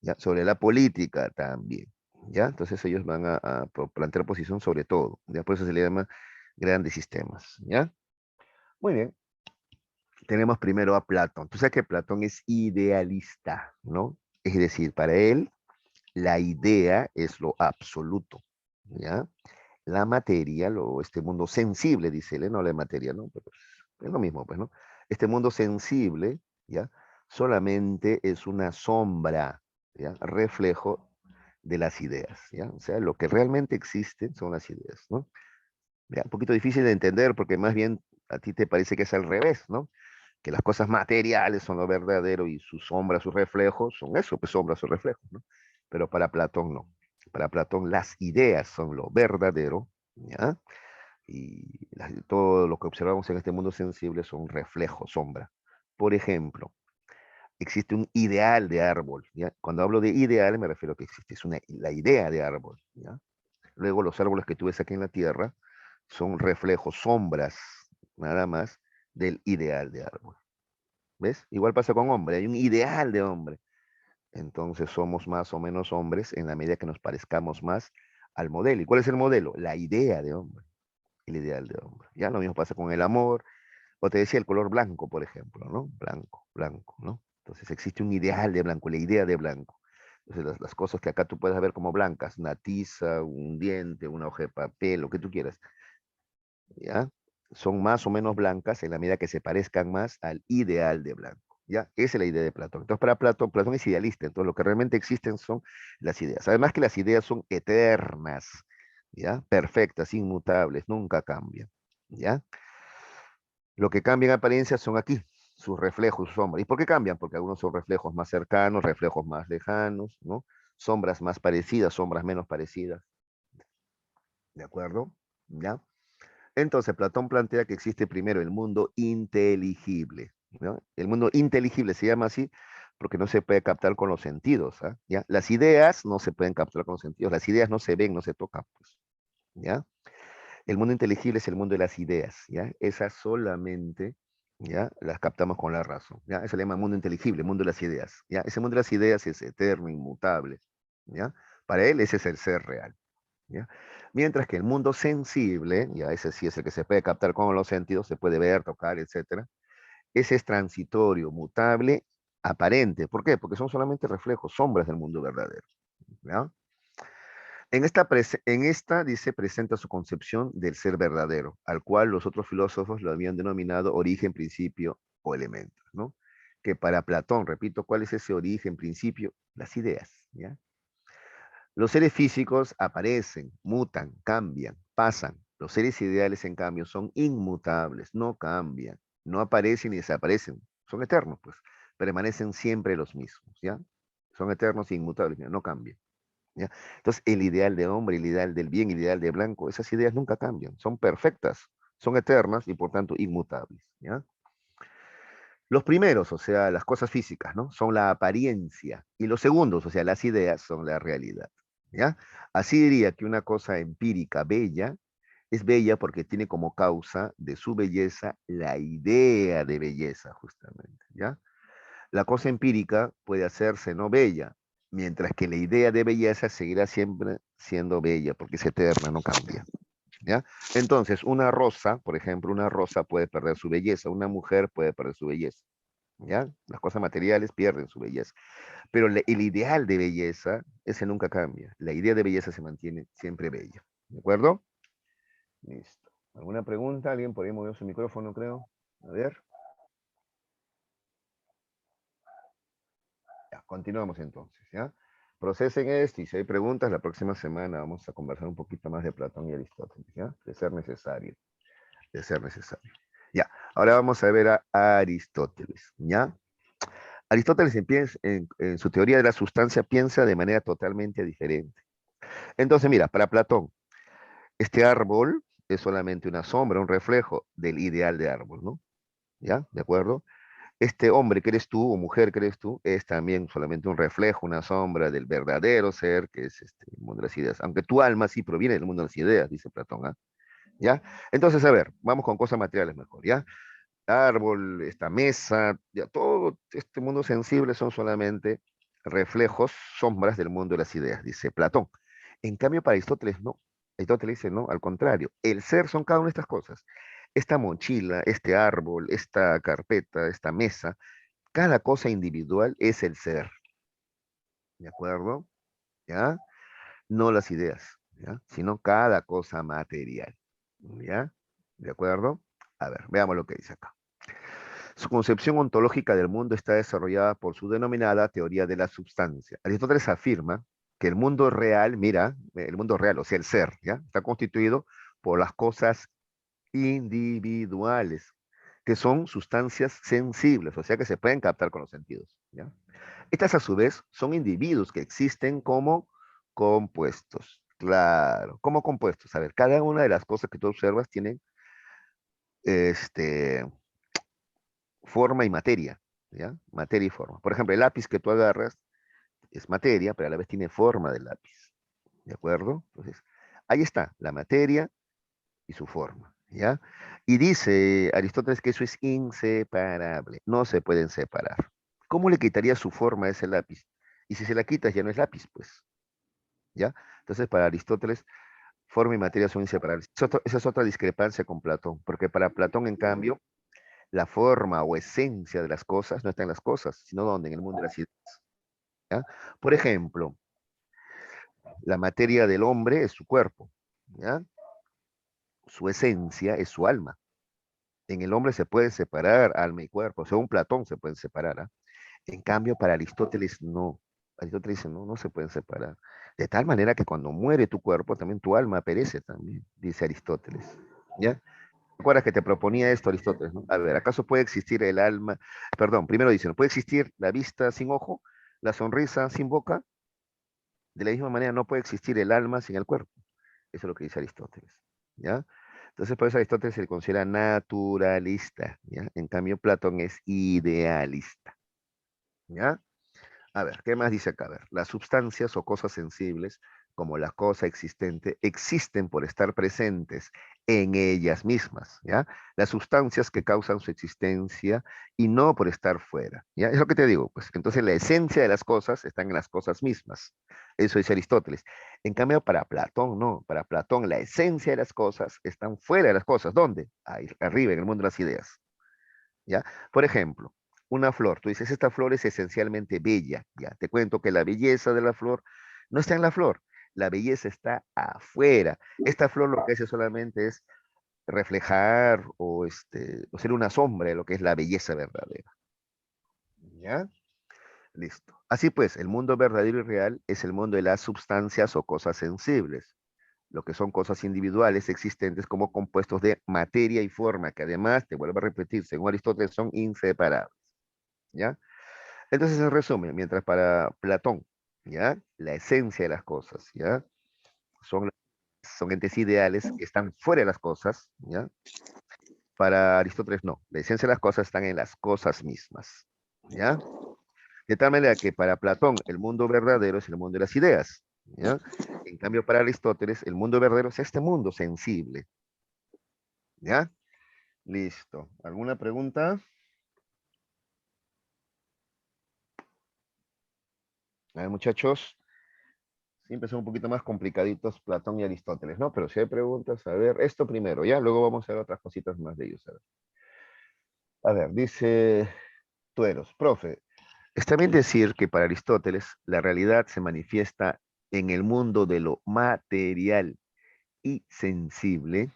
¿ya? Sobre la política también, ¿ya? Entonces ellos van a plantear posición sobre todo, ¿ya? Por eso se le llama grandes sistemas, ¿ya? Muy bien. Tenemos primero a Platón. Tú sabes que Platón es idealista, ¿no? Es decir, para él la idea es lo absoluto, ¿ya? La materia, este mundo sensible, dice él, no la materia, ¿no? Pero es lo mismo, pues, ¿no? Este mundo sensible, ¿ya? Solamente es una sombra, ¿ya? Reflejo de las ideas, ¿ya? O sea, lo que realmente existe son las ideas, ¿no? Ya, un poquito difícil de entender porque más bien a ti te parece que es al revés, ¿no? Que las cosas materiales son lo verdadero y sus sombras, sus reflejos son eso, pues sombras o reflejos, ¿no? Pero para Platón no. Para Platón las ideas son lo verdadero, ¿ya? Y todo lo que observamos en este mundo sensible son reflejos, sombra. Por ejemplo, existe un ideal de árbol, ¿ya? Cuando hablo de ideal me refiero a que existe la idea de árbol, ¿ya? Luego los árboles que tú ves aquí en la Tierra son reflejos, sombras, nada más, del ideal de árbol. ¿Ves? Igual pasa con hombre, hay un ideal de hombre. Entonces somos más o menos hombres en la medida que nos parezcamos más al modelo. ¿Y cuál es el modelo? La idea de hombre, el ideal de hombre. Ya lo mismo pasa con el amor, o te decía el color blanco, por ejemplo, ¿no? Blanco, blanco, ¿no? Entonces existe un ideal de blanco, la idea de blanco. Entonces las cosas que acá tú puedes ver como blancas, una tiza, un diente, una hoja de papel, lo que tú quieras, ¿ya? Son más o menos blancas en la medida que se parezcan más al ideal de blanco, ¿ya? Esa es la idea de Platón. Entonces, para Platón, Platón es idealista, entonces lo que realmente existen son las ideas. Además que las ideas son eternas, ¿ya? Perfectas, inmutables, nunca cambian, ¿ya? Lo que cambia en apariencia son aquí, sus reflejos, sus sombras. ¿Y por qué cambian? Porque algunos son reflejos más cercanos, reflejos más lejanos, ¿no? Sombras más parecidas, sombras menos parecidas, ¿de acuerdo? ¿Ya? Entonces, Platón plantea que existe primero el mundo inteligible, ¿no? El mundo inteligible se llama así porque no se puede captar con los sentidos, ¿ah? ¿Ya? Las ideas no se pueden captar con los sentidos, las ideas no se ven, no se tocan, pues, ¿ya? El mundo inteligible es el mundo de las ideas, ¿ya? Esas solamente, ¿ya? Las captamos con la razón, ¿ya? Eso se llama mundo inteligible, mundo de las ideas, ¿ya? Ese mundo de las ideas es eterno, inmutable, ¿ya? Para él ese es el ser real, ¿ya? Mientras que el mundo sensible, ya ese sí es el que se puede captar con los sentidos, se puede ver, tocar, etcétera. Ese es transitorio, mutable, aparente. ¿Por qué? Porque son solamente reflejos, sombras del mundo verdadero, ¿ya? En esta, dice, presenta su concepción del ser verdadero, al cual los otros filósofos lo habían denominado origen, principio o elemento, ¿no? Que para Platón, repito, ¿cuál es ese origen, principio? Las ideas, ¿ya? Los seres físicos aparecen, mutan, cambian, pasan. Los seres ideales, en cambio, son inmutables, no cambian, no aparecen ni desaparecen, son eternos, pues, permanecen siempre los mismos, ¿ya? Son eternos e inmutables, no cambian. ¿Ya? Entonces, el ideal de hombre, el ideal del bien, el ideal de blanco, esas ideas nunca cambian, son perfectas, son eternas y por tanto inmutables, ¿ya? Los primeros, o sea, las cosas físicas, ¿no? Son la apariencia y los segundos, o sea, las ideas, son la realidad, ¿ya? Así diría que una cosa empírica bella es bella porque tiene como causa de su belleza la idea de belleza, justamente, ¿ya? La cosa empírica puede hacerse no bella, mientras que la idea de belleza seguirá siempre siendo bella, porque es eterna, no cambia, ¿ya? Entonces, una rosa, por ejemplo, una rosa puede perder su belleza, una mujer puede perder su belleza, ¿ya? Las cosas materiales pierden su belleza, pero el ideal de belleza, ese nunca cambia. La idea de belleza se mantiene siempre bella, ¿de acuerdo? Listo. ¿Alguna pregunta? ¿Alguien por ahí movió su micrófono, creo? A ver. Ya, continuamos entonces, ¿ya? Procesen esto y si hay preguntas, la próxima semana vamos a conversar un poquito más de Platón y Aristóteles, ¿ya? De ser necesario, de ser necesario. Ya, ahora vamos a ver a Aristóteles, ¿ya? Aristóteles en su teoría de la sustancia piensa de manera totalmente diferente. Entonces, mira, para Platón, este árbol es solamente una sombra, un reflejo del ideal de árbol, ¿no? ¿Ya? ¿De acuerdo? Este hombre que eres tú o mujer que eres tú es también solamente un reflejo, una sombra del verdadero ser que es el mundo de las ideas. Aunque tu alma sí proviene del mundo de las ideas, dice Platón, ¿ah? ¿Ya? Entonces, a ver, vamos con cosas materiales mejor, ¿ya? Árbol, esta mesa, ya todo este mundo sensible son solamente reflejos, sombras del mundo de las ideas, dice Platón. En cambio, para Aristóteles no. Aristóteles dice, no, al contrario, el ser son cada una de estas cosas. Esta mochila, este árbol, esta carpeta, esta mesa, cada cosa individual es el ser, ¿de acuerdo? ¿Ya? No las ideas, ¿ya? Sino cada cosa material, ¿ya? ¿De acuerdo? A ver, veamos lo que dice acá. Su concepción ontológica del mundo está desarrollada por su denominada teoría de la substancia. Aristóteles afirma que el mundo real, mira, el mundo real, o sea, el ser, ¿ya? Está constituido por las cosas individuales, que son sustancias sensibles, o sea, que se pueden captar con los sentidos, ¿ya? Estas a su vez son individuos que existen como compuestos. Claro, como compuestos. A ver, cada una de las cosas que tú observas tienen este, forma y materia, ¿ya? Materia y forma. Por ejemplo, el lápiz que tú agarras es materia, pero a la vez tiene forma de lápiz, ¿de acuerdo? Entonces, ahí está, la materia y su forma, ¿ya? Y dice Aristóteles que eso es inseparable, no se pueden separar. ¿Cómo le quitaría su forma a ese lápiz? Y si se la quitas ya no es lápiz, pues, ¿ya? Entonces, para Aristóteles, forma y materia son inseparables. Esa es otra discrepancia con Platón, porque para Platón, en cambio, la forma o esencia de las cosas no está en las cosas, sino donde, en el mundo de las ideas, ¿ya? Por ejemplo, la materia del hombre es su cuerpo, ¿ya? Su esencia es su alma. En el hombre se puede separar alma y cuerpo, según Platón se pueden separar, ¿ah? En cambio, para Aristóteles no. Aristóteles dice, no, no se pueden separar. De tal manera que cuando muere tu cuerpo, también tu alma perece también, dice Aristóteles. ¿Ya? ¿Recuerdas que te proponía esto Aristóteles, no? A ver, ¿acaso puede existir el alma? Perdón, primero dicen, ¿puede existir la vista sin ojo, la sonrisa sin boca? De la misma manera no puede existir el alma sin el cuerpo. Eso es lo que dice Aristóteles, ¿ya? Entonces, por eso Aristóteles se le considera naturalista, ¿ya? En cambio, Platón es idealista, ¿ya? A ver, ¿qué más dice acá? A ver, las sustancias o cosas sensibles como la cosa existente, existen por estar presentes en ellas mismas, ¿ya? Las sustancias que causan su existencia y no por estar fuera, ¿ya? Es lo que te digo, pues entonces la esencia de las cosas están en las cosas mismas. Eso dice Aristóteles. En cambio, para Platón, no. Para Platón, la esencia de las cosas están fuera de las cosas. ¿Dónde? Ahí, arriba, en el mundo de las ideas, ¿ya? Por ejemplo, una flor. Tú dices, esta flor es esencialmente bella, ¿ya? Te cuento que la belleza de la flor no está en la flor. La belleza está afuera. Esta flor lo que hace solamente es reflejar o ser una sombra de lo que es la belleza verdadera. ¿Ya? Listo. Así pues, el mundo verdadero y real es el mundo de las sustancias o cosas sensibles, lo que son cosas individuales existentes como compuestos de materia y forma, que además, te vuelvo a repetir, según Aristóteles, son inseparables. ¿Ya? Entonces, en resumen, mientras para Platón, ¿ya? La esencia de las cosas, ¿ya? Son, son entes ideales que están fuera de las cosas, ¿ya? Para Aristóteles no, la esencia de las cosas están en las cosas mismas, ¿ya? De tal manera que para Platón el mundo verdadero es el mundo de las ideas, ¿ya? En cambio para Aristóteles el mundo verdadero es este mundo sensible, ¿ya? Listo. ¿Alguna pregunta? A ver, muchachos, siempre son un poquito más complicaditos Platón y Aristóteles, ¿no? Pero si hay preguntas, a ver, esto primero, ¿ya? Luego vamos a ver otras cositas más de ellos. A ver, dice Tueros, profe, está bien decir que para Aristóteles la realidad se manifiesta en el mundo de lo material y sensible,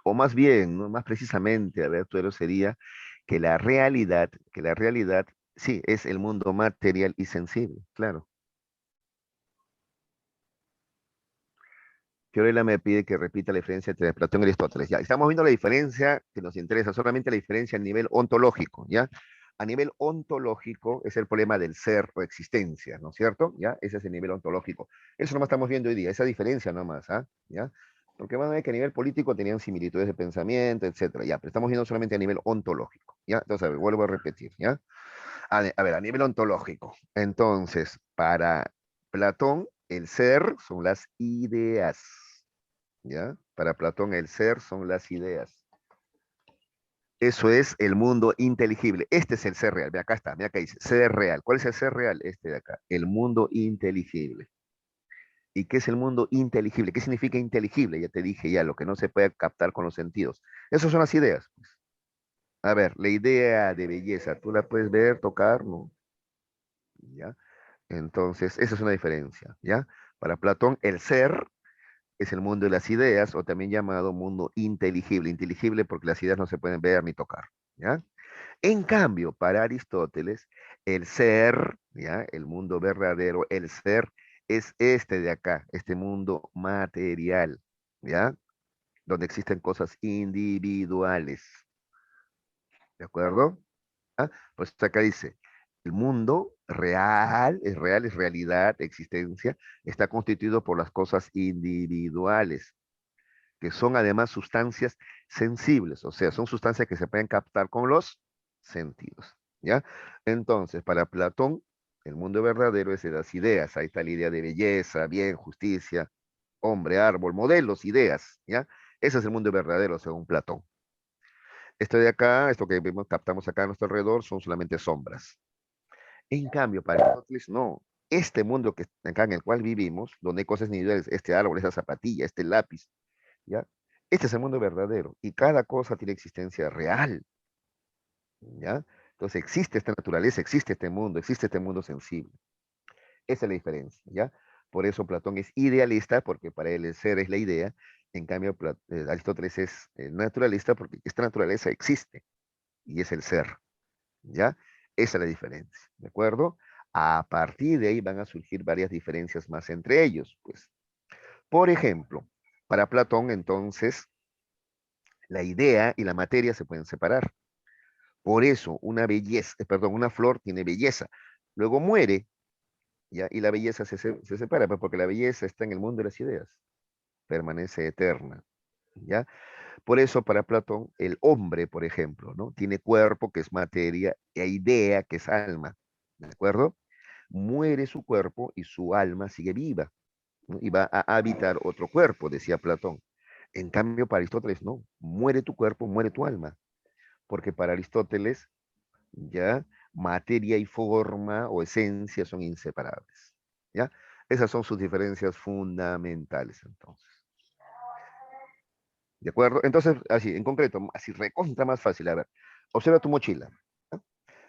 o más bien, ¿no? Más precisamente, a ver, Tuero sería que la realidad, sí, es el mundo material y sensible, claro. Fiorella me pide que repita la diferencia entre Platón y Aristóteles. Ya, estamos viendo la diferencia que nos interesa, solamente la diferencia a nivel ontológico, ¿ya? A nivel ontológico es el problema del ser o existencia, ¿no es cierto? ¿Ya? Ese es el nivel ontológico. Eso nomás estamos viendo hoy día, esa diferencia nomás, ¿ah? ¿Ya? Porque van a ver que a nivel político tenían similitudes de pensamiento, etcétera, ya, pero estamos viendo solamente a nivel ontológico, ¿ya? Entonces, a ver, vuelvo a repetir, ¿ya? A ver, a nivel ontológico. Entonces, para Platón, el ser son las ideas, ¿ya? Para Platón, el ser son las ideas. Eso es el mundo inteligible. Este es el ser real. Ve acá está, mira acá dice, ser real. ¿Cuál es el ser real? Este de acá, el mundo inteligible. ¿Y qué es el mundo inteligible? ¿Qué significa inteligible? Ya te dije ya, lo que no se puede captar con los sentidos. Esas son las ideas, pues. A ver, la idea de belleza, ¿tú la puedes ver, tocar? No. ¿Ya? Entonces, esa es una diferencia, ¿ya? Para Platón, el ser es el mundo de las ideas, o también llamado mundo inteligible. Inteligible porque las ideas no se pueden ver ni tocar, ¿ya? En cambio, para Aristóteles, el ser, ¿ya? El mundo verdadero, el ser, es este de acá, este mundo material, ¿ya? Donde existen cosas individuales, ¿de acuerdo? ¿Ah? Pues acá dice, el mundo real, es realidad, existencia, está constituido por las cosas individuales, que son además sustancias sensibles, o sea, son sustancias que se pueden captar con los sentidos, ¿ya? Entonces, para Platón, el mundo verdadero es de las ideas, ahí está la idea de belleza, bien, justicia, hombre, árbol, modelos, ideas, ¿ya? Ese es el mundo verdadero según Platón. Esto de acá, esto que vemos, captamos acá a nuestro alrededor, son solamente sombras. En cambio, para Aristóteles, no. Este mundo que acá en el cual vivimos, donde hay cosas individuales, este árbol, esta zapatilla, este lápiz, ¿ya? Este es el mundo verdadero y cada cosa tiene existencia real, ¿ya? Entonces existe esta naturaleza, existe este mundo sensible. Esa es la diferencia, ¿ya? Por eso Platón es idealista, porque para él el ser es la idea. En cambio, Aristóteles es naturalista porque esta naturaleza existe y es el ser, ¿ya? Esa es la diferencia, ¿de acuerdo? A partir de ahí van a surgir varias diferencias más entre ellos, pues. Por ejemplo, para Platón, entonces, la idea y la materia se pueden separar. Por eso, perdón, una flor tiene belleza. Luego muere, ¿ya? Y la belleza se separa, pues, porque la belleza está en el mundo de las ideas, permanece eterna, ¿ya? Por eso, para Platón, el hombre, por ejemplo, ¿no? Tiene cuerpo, que es materia, e idea, que es alma, ¿de acuerdo? muere su cuerpo y su alma sigue viva, ¿no? Y va a habitar otro cuerpo, decía Platón. En cambio, para Aristóteles, no, muere tu cuerpo, muere tu alma, porque para Aristóteles, ya, materia y forma o esencia son inseparables, ¿ya? Esas son sus diferencias fundamentales, entonces. ¿De acuerdo? Entonces, así, en concreto, así recontra más fácil. A ver, observa tu mochila. ¿Ya?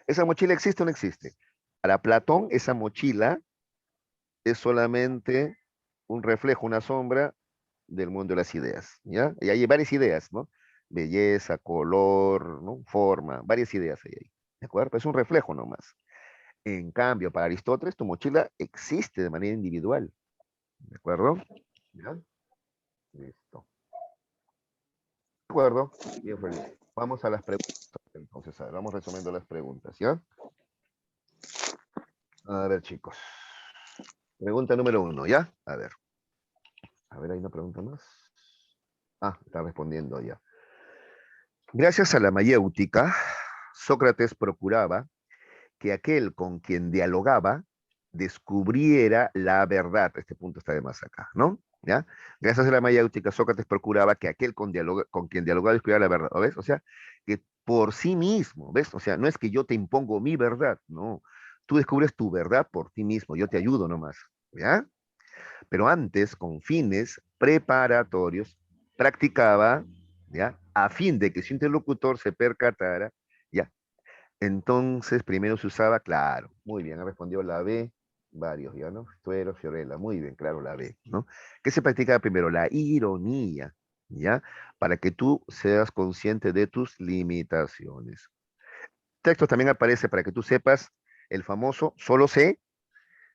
¿Esa mochila existe o no existe? Para Platón, esa mochila es solamente un reflejo, una sombra del mundo de las ideas, ¿ya? Y hay varias ideas, ¿no? Belleza, color, ¿no? Forma, varias ideas hay ahí, ¿de acuerdo? Es un reflejo nomás. En cambio, para Aristóteles, tu mochila existe de manera individual, ¿de acuerdo? ¿Ya? Listo. ¿De acuerdo? Bien, Felipe. Vamos a las preguntas. Entonces, a ver, vamos resumiendo las preguntas, ¿ya? A ver, chicos. Pregunta número uno, ¿ya? A ver, hay una pregunta más. Ah, está respondiendo ya. Gracias a la mayéutica, Sócrates procuraba que aquel con quien dialogaba descubriera la verdad. Este punto está de más acá, ¿no? ¿Ya? Gracias a la mayéutica, Sócrates procuraba que aquel con quien dialogaba descubriera la verdad, ¿ves? O sea, que por sí mismo, ¿ves? O sea, no es que yo te impongo mi verdad, no. Tú descubres tu verdad por ti mismo, yo te ayudo nomás, ¿ya? Pero antes, con fines preparatorios, practicaba, ¿ya? A fin de que su interlocutor se percatara, ¿ya? Entonces, primero se usaba, claro, muy bien, ha respondido la B, varios ya, ¿no? Tuero, Fiorella, muy bien, claro, la B, ¿no? ¿Qué se practicaba primero? La ironía, ¿ya? Para que tú seas consciente de tus limitaciones. Texto también aparece para que tú sepas el famoso solo sé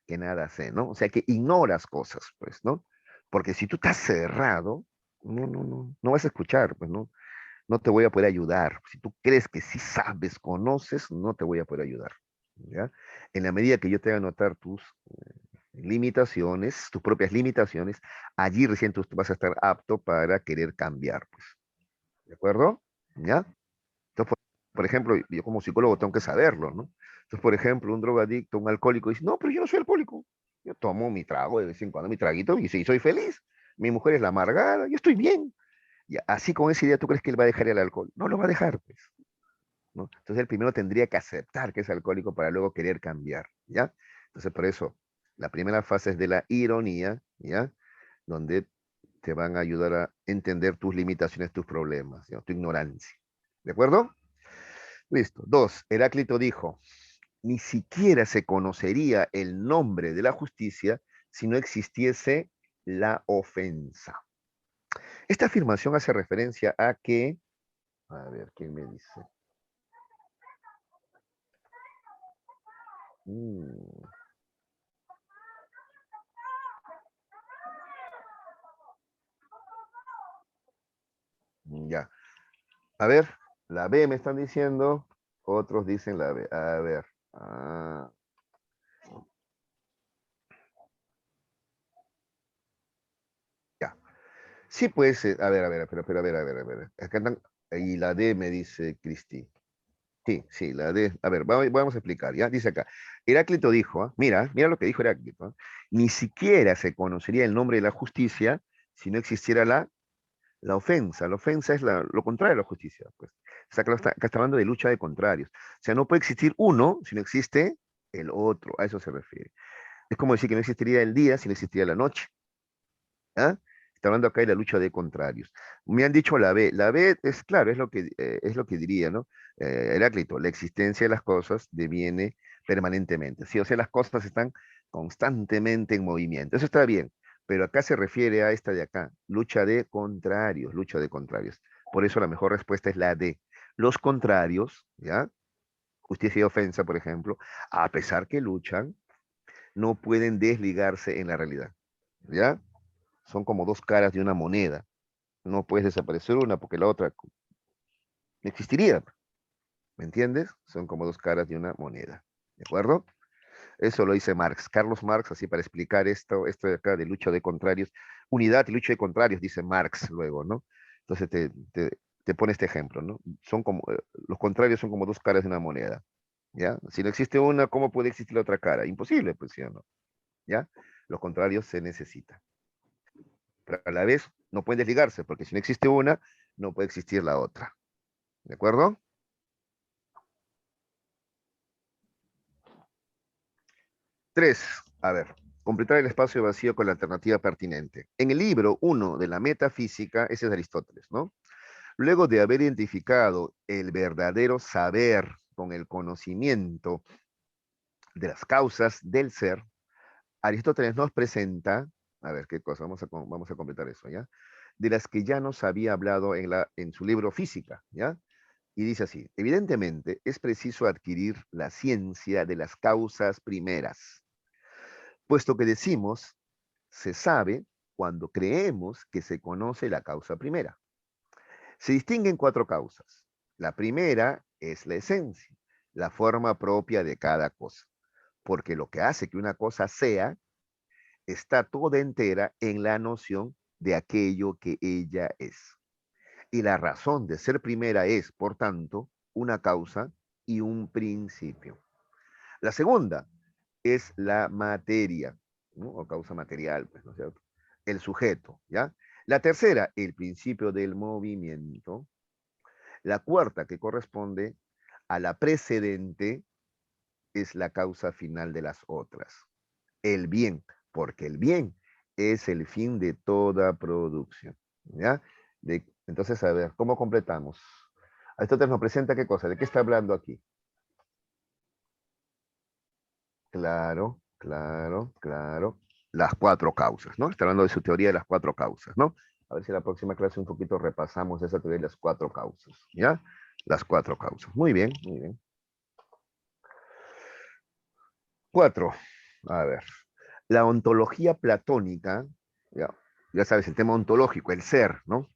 que nada sé, ¿no? O sea, que ignoras cosas, pues, ¿no? Porque si tú estás cerrado, no vas a escuchar, pues, ¿no? No te voy a poder ayudar. Si tú crees que sí sabes, conoces, no te voy a poder ayudar, ¿ya? En la medida que yo te haga notar tus limitaciones, tus propias limitaciones, allí recién tú vas a estar apto para querer cambiar, pues, ¿de acuerdo? ¿Ya? Entonces, por ejemplo, yo como psicólogo tengo que saberlo, ¿no? Entonces, por ejemplo, un drogadicto, un alcohólico dice, no, pero yo no soy alcohólico. Yo tomo mi trago de vez en cuando, mi traguito, y sí, soy feliz. Mi mujer es la amargada, yo estoy bien. Y así con esa idea, ¿tú crees que él va a dejar el alcohol? No lo va a dejar, pues, ¿no? Entonces, él primero tendría que aceptar que es alcohólico para luego querer cambiar, ¿ya? Entonces, por eso, la primera fase es de la ironía, ¿ya? Donde te van a ayudar a entender tus limitaciones, tus problemas, ¿ya? Tu ignorancia. ¿De acuerdo? Listo. Dos, Heráclito dijo, ni siquiera se conocería el nombre de la justicia si no existiese la ofensa. Esta afirmación hace referencia a que, a ver, ¿quién me dice? Mm, ya. A ver, la B me están diciendo, otros dicen la B. A ver. Ah, ya. Sí, pues, a ver, a ver. Acá están, y la D me dice Cristi. Sí, sí, la D. A ver, vamos a explicar, ¿ya? Dice acá, Heráclito dijo, mira lo que dijo Heráclito, ni siquiera se conocería el nombre de la justicia si no existiera la ofensa. La ofensa es lo contrario a la justicia, pues. O sea, acá está hablando de lucha de contrarios. O sea, no puede existir uno si no existe el otro, a eso se refiere. Es como decir que no existiría el día si no existiría la noche, ¿ah? Está hablando acá de la lucha de contrarios. Me han dicho la B. La B es claro, es lo que diría, ¿no? Heráclito, la existencia de las cosas deviene permanentemente. Sí, o sea, las cosas están constantemente en movimiento. Eso está bien, pero acá se refiere a esta de acá, lucha de contrarios, lucha de contrarios. Por eso la mejor respuesta es la D. Los contrarios, ¿ya? Justicia y ofensa, por ejemplo, a pesar que luchan, no pueden desligarse en la realidad, ¿ya? Son como dos caras de una moneda. No puedes desaparecer una porque la otra no existiría. ¿Me entiendes? Son como dos caras de una moneda. ¿De acuerdo? Eso lo dice Marx. Carlos Marx, así para explicar esto de acá de lucha de contrarios. Unidad y lucha de contrarios, dice Marx luego, ¿no? Entonces te pone este ejemplo, ¿no? Los contrarios son como dos caras de una moneda. ¿ya? Si no existe una, ¿cómo puede existir la otra cara? Imposible, pues, ¿sí o no? ¿Ya? Lo contrario se necesita. Pero a la vez no pueden desligarse, porque si no existe una, no puede existir la otra. ¿De acuerdo? 3. A ver, completar el espacio vacío con la alternativa pertinente. En el libro 1 de la metafísica, ese es Aristóteles, ¿no? Luego de haber identificado el verdadero saber con el conocimiento de las causas del ser, Aristóteles nos presenta, a ver qué cosa, vamos a completar eso, ¿ya? De las que ya nos había hablado en su libro Física, ¿ya? Y dice así, evidentemente es preciso adquirir la ciencia de las causas primeras, puesto que decimos, se sabe cuando creemos que se conoce la causa primera. Se distinguen cuatro causas. La primera es la esencia, la forma propia de cada cosa, porque lo que hace que una cosa sea está toda entera en la noción de aquello que ella es. Y la razón de ser primera es, por tanto, una causa y un principio. La segunda es la materia, ¿no? O causa material, pues, ¿no es cierto? El sujeto, ¿ya? La tercera, el principio del movimiento. La cuarta, que corresponde a la precedente, es la causa final de las otras. El bien, porque el bien es el fin de toda producción. ¿Ya? Entonces, a ver, ¿cómo completamos? Aristóteles nos presenta qué cosa, ¿de qué está hablando aquí? Claro, claro, claro. Las cuatro causas, ¿no? Está hablando de su teoría de las cuatro causas, ¿no? A ver si en la próxima clase un poquito repasamos esa teoría de las cuatro causas, ¿ya? Las cuatro causas. Muy bien, muy bien. 4. A ver. La ontología platónica, ya, ya sabes, el tema ontológico, el ser, ¿no?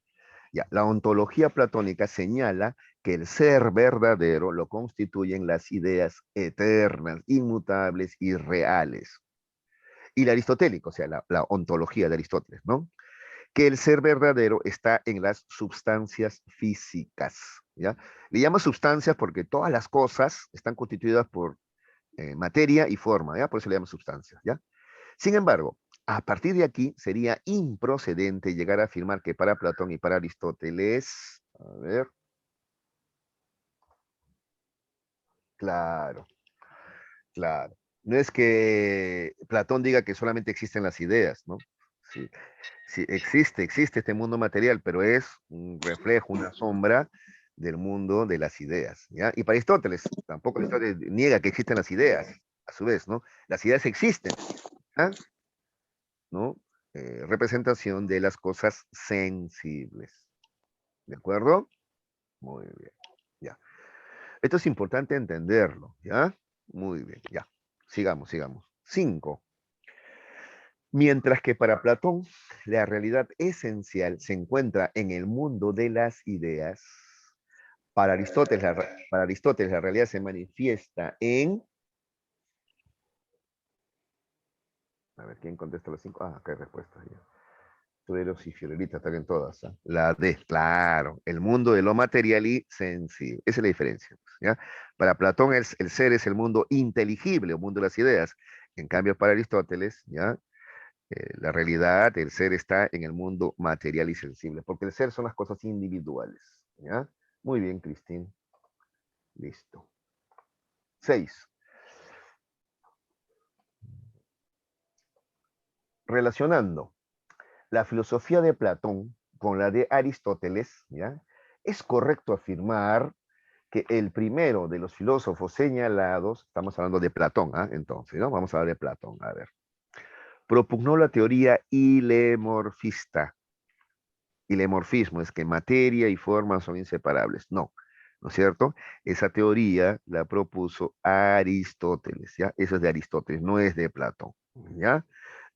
Ya, la ontología platónica señala que el ser verdadero lo constituyen las ideas eternas, inmutables y reales. Y la aristotélica, o sea, la ontología de Aristóteles, ¿no? Que el ser verdadero está en las sustancias físicas, ¿ya? Le llama sustancias porque todas las cosas están constituidas por materia y forma, ¿ya? Por eso le llama sustancias, ¿ya? Sin embargo, a partir de aquí sería improcedente llegar a afirmar que para Platón y para Aristóteles, a ver, claro, claro. No es que Platón diga que solamente existen las ideas, ¿no? Sí, sí, existe este mundo material, pero es un reflejo, una sombra del mundo de las ideas, ¿ya? Y para Aristóteles, tampoco Aristóteles niega que existen las ideas, a su vez, ¿no? Las ideas existen, ¿ah? ¿No? Representación de las cosas sensibles. ¿De acuerdo? Muy bien. Ya. Esto es importante entenderlo, ¿ya? Muy bien, ya. Sigamos, sigamos. 5. Mientras que para Platón la realidad esencial se encuentra en el mundo de las ideas, para Aristóteles la realidad se manifiesta en... A ver, ¿quién contesta los 5? Ah, acá hay respuestas ya. Tuberos y Fiorelita, están en todas. ¿Ah? La D, claro, el mundo de lo material y sensible. Esa es la diferencia, pues, ¿ya? Para Platón el ser es el mundo inteligible, el mundo de las ideas. En cambio, para Aristóteles, ¿ya? La realidad, el ser está en el mundo material y sensible, porque el ser son las cosas individuales, ¿ya? Muy bien, Cristín. Listo. 6. Relacionando la filosofía de Platón con la de Aristóteles, ¿ya? Es correcto afirmar que el primero de los filósofos señalados, estamos hablando de Platón, ¿ah? Entonces, ¿no? Vamos a hablar de Platón, a ver. Propugnó la teoría ilemorfista. Ilemorfismo es que materia y forma son inseparables. No, ¿no es cierto? Esa teoría la propuso Aristóteles, ¿ya? Eso es de Aristóteles, no es de Platón, ¿ya?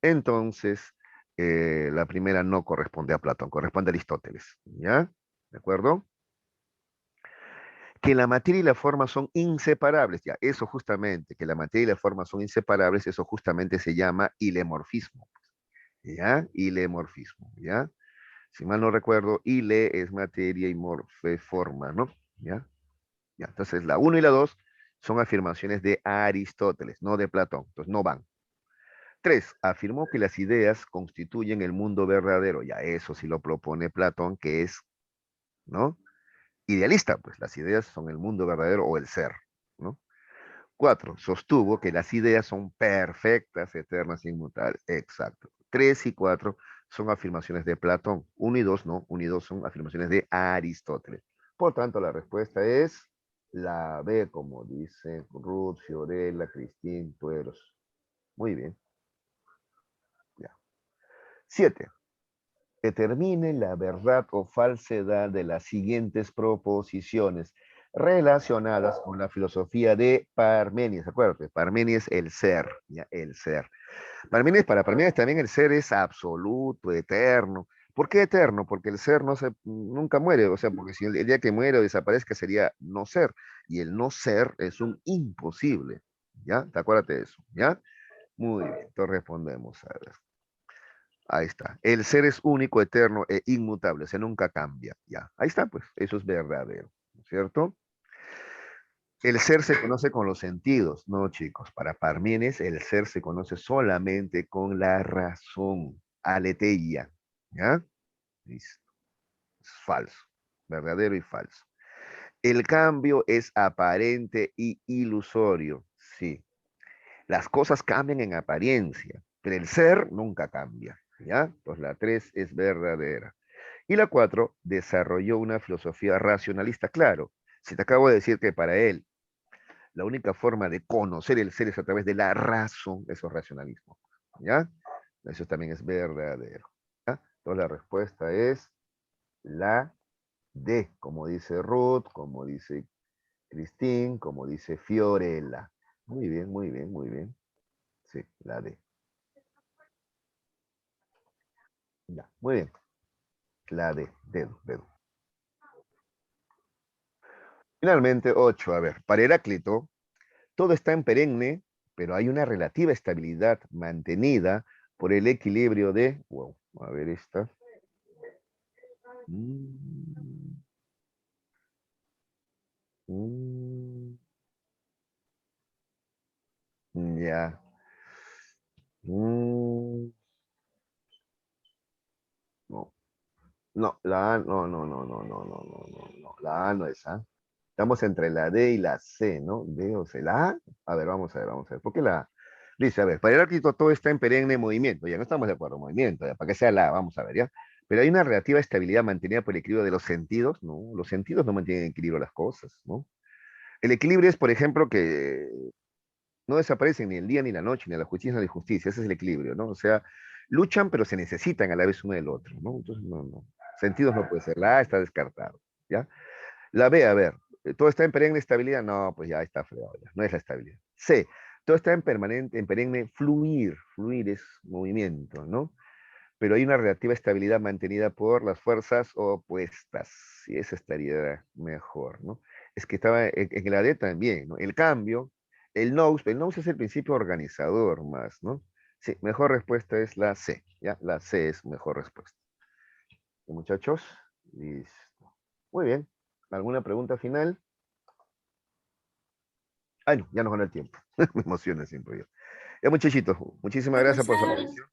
Entonces, la primera no corresponde a Platón, corresponde a Aristóteles, ¿ya? ¿De acuerdo? Que la materia y la forma son inseparables, ya, eso justamente, que la materia y la forma son inseparables, eso justamente se llama ilemorfismo, ¿ya? Ilemorfismo, ¿ya? Si mal no recuerdo, ile es materia y morfe forma, ¿no? ¿Ya? Ya, entonces la uno y la 2 son afirmaciones de Aristóteles, no de Platón. Entonces no van. 3. Afirmó que las ideas constituyen el mundo verdadero. Ya eso sí lo propone Platón, que es, ¿no? Idealista, pues las ideas son el mundo verdadero o el ser, ¿no? 4. Sostuvo que las ideas son perfectas, eternas e inmutables. Exacto. 3 y 4 son afirmaciones de Platón. 1 y 2 no. 1 y 2 son afirmaciones de Aristóteles. Por tanto, la respuesta es la B, como dice Ruth, Fiorella, Cristín, Tueros. Muy bien. Ya. 7. Determine la verdad o falsedad de las siguientes proposiciones relacionadas con la filosofía de Parménides. Acuérdate, Parménides, el ser, ¿ya? El ser. Para Parménides también el ser es absoluto, eterno. ¿Por qué eterno? Porque el ser nunca muere, o sea, porque si el día que muere o desaparezca sería no ser, y el no ser es un imposible, ¿ya? ¿Te acuerdas de eso? ¿Ya? Muy bien, entonces respondemos a ver. Ahí está. El ser es único, eterno e inmutable, o sea, nunca cambia. Ya, ahí está, pues, eso es verdadero, ¿no es cierto? El ser se conoce con los sentidos, no, chicos. Para Parménides, el ser se conoce solamente con la razón, aletheia, ¿ya? Listo. Es falso, verdadero y falso. El cambio es aparente y ilusorio, sí. Las cosas cambian en apariencia, pero el ser nunca cambia, ¿ya? Pues la 3 es verdadera. Y la 4 desarrolló una filosofía racionalista. Claro, si te acabo de decir que para él la única forma de conocer el ser es a través de la razón, eso es racionalismo, ¿ya? Eso también es verdadero, ¿ya? Entonces la respuesta es la D, como dice Ruth, como dice Christine, como dice Fiorella. Muy bien, muy bien, muy bien. Sí, la D. Ya, muy bien. La D, dedo, dedo. Finalmente, 8. A ver, para Heráclito, todo está en perenne, pero hay una relativa estabilidad mantenida por el equilibrio de... Wow, a ver esta. Mm, mm, ya. Mm, no, no, la A, no, no, no, no, no, no, no, no, no, la A no es A. Estamos entre la D y la C, ¿no? D o C. ¿La A? A ver, vamos a ver, vamos a ver. ¿Por qué la A? Dice, a ver, para Heráclito todo está en perenne movimiento. Ya no estamos de acuerdo, movimiento, ya, para que sea la A, vamos a ver, ¿ya? Pero hay una relativa estabilidad mantenida por el equilibrio de los sentidos, ¿no? Los sentidos no mantienen en equilibrio las cosas, ¿no? El equilibrio es, por ejemplo, que no desaparecen ni el día ni la noche, ni la justicia ni la injusticia. Ese es el equilibrio, ¿no? O sea, luchan, pero se necesitan a la vez uno del otro, ¿no? Entonces, no, no. Sentidos no puede ser. La A está descartado, ¿ya? La B, a ver, ¿todo está en perenne estabilidad? No, pues ya está fregado, ya, no es la estabilidad. C, todo está en permanente, en perenne fluir, fluir es movimiento, ¿no? Pero hay una relativa estabilidad mantenida por las fuerzas opuestas, y esa estaría mejor, ¿no? Es que estaba en la D también, ¿no? El cambio, el nous es el principio organizador más, ¿no? Sí, mejor respuesta es la C, ¿ya? La C es mejor respuesta. Muchachos, listo. Muy bien. ¿Alguna pregunta final? Ay, no, ya nos ganó el tiempo. Me emociona siempre yo. Ya, muchachitos, muchísimas gracias por su atención.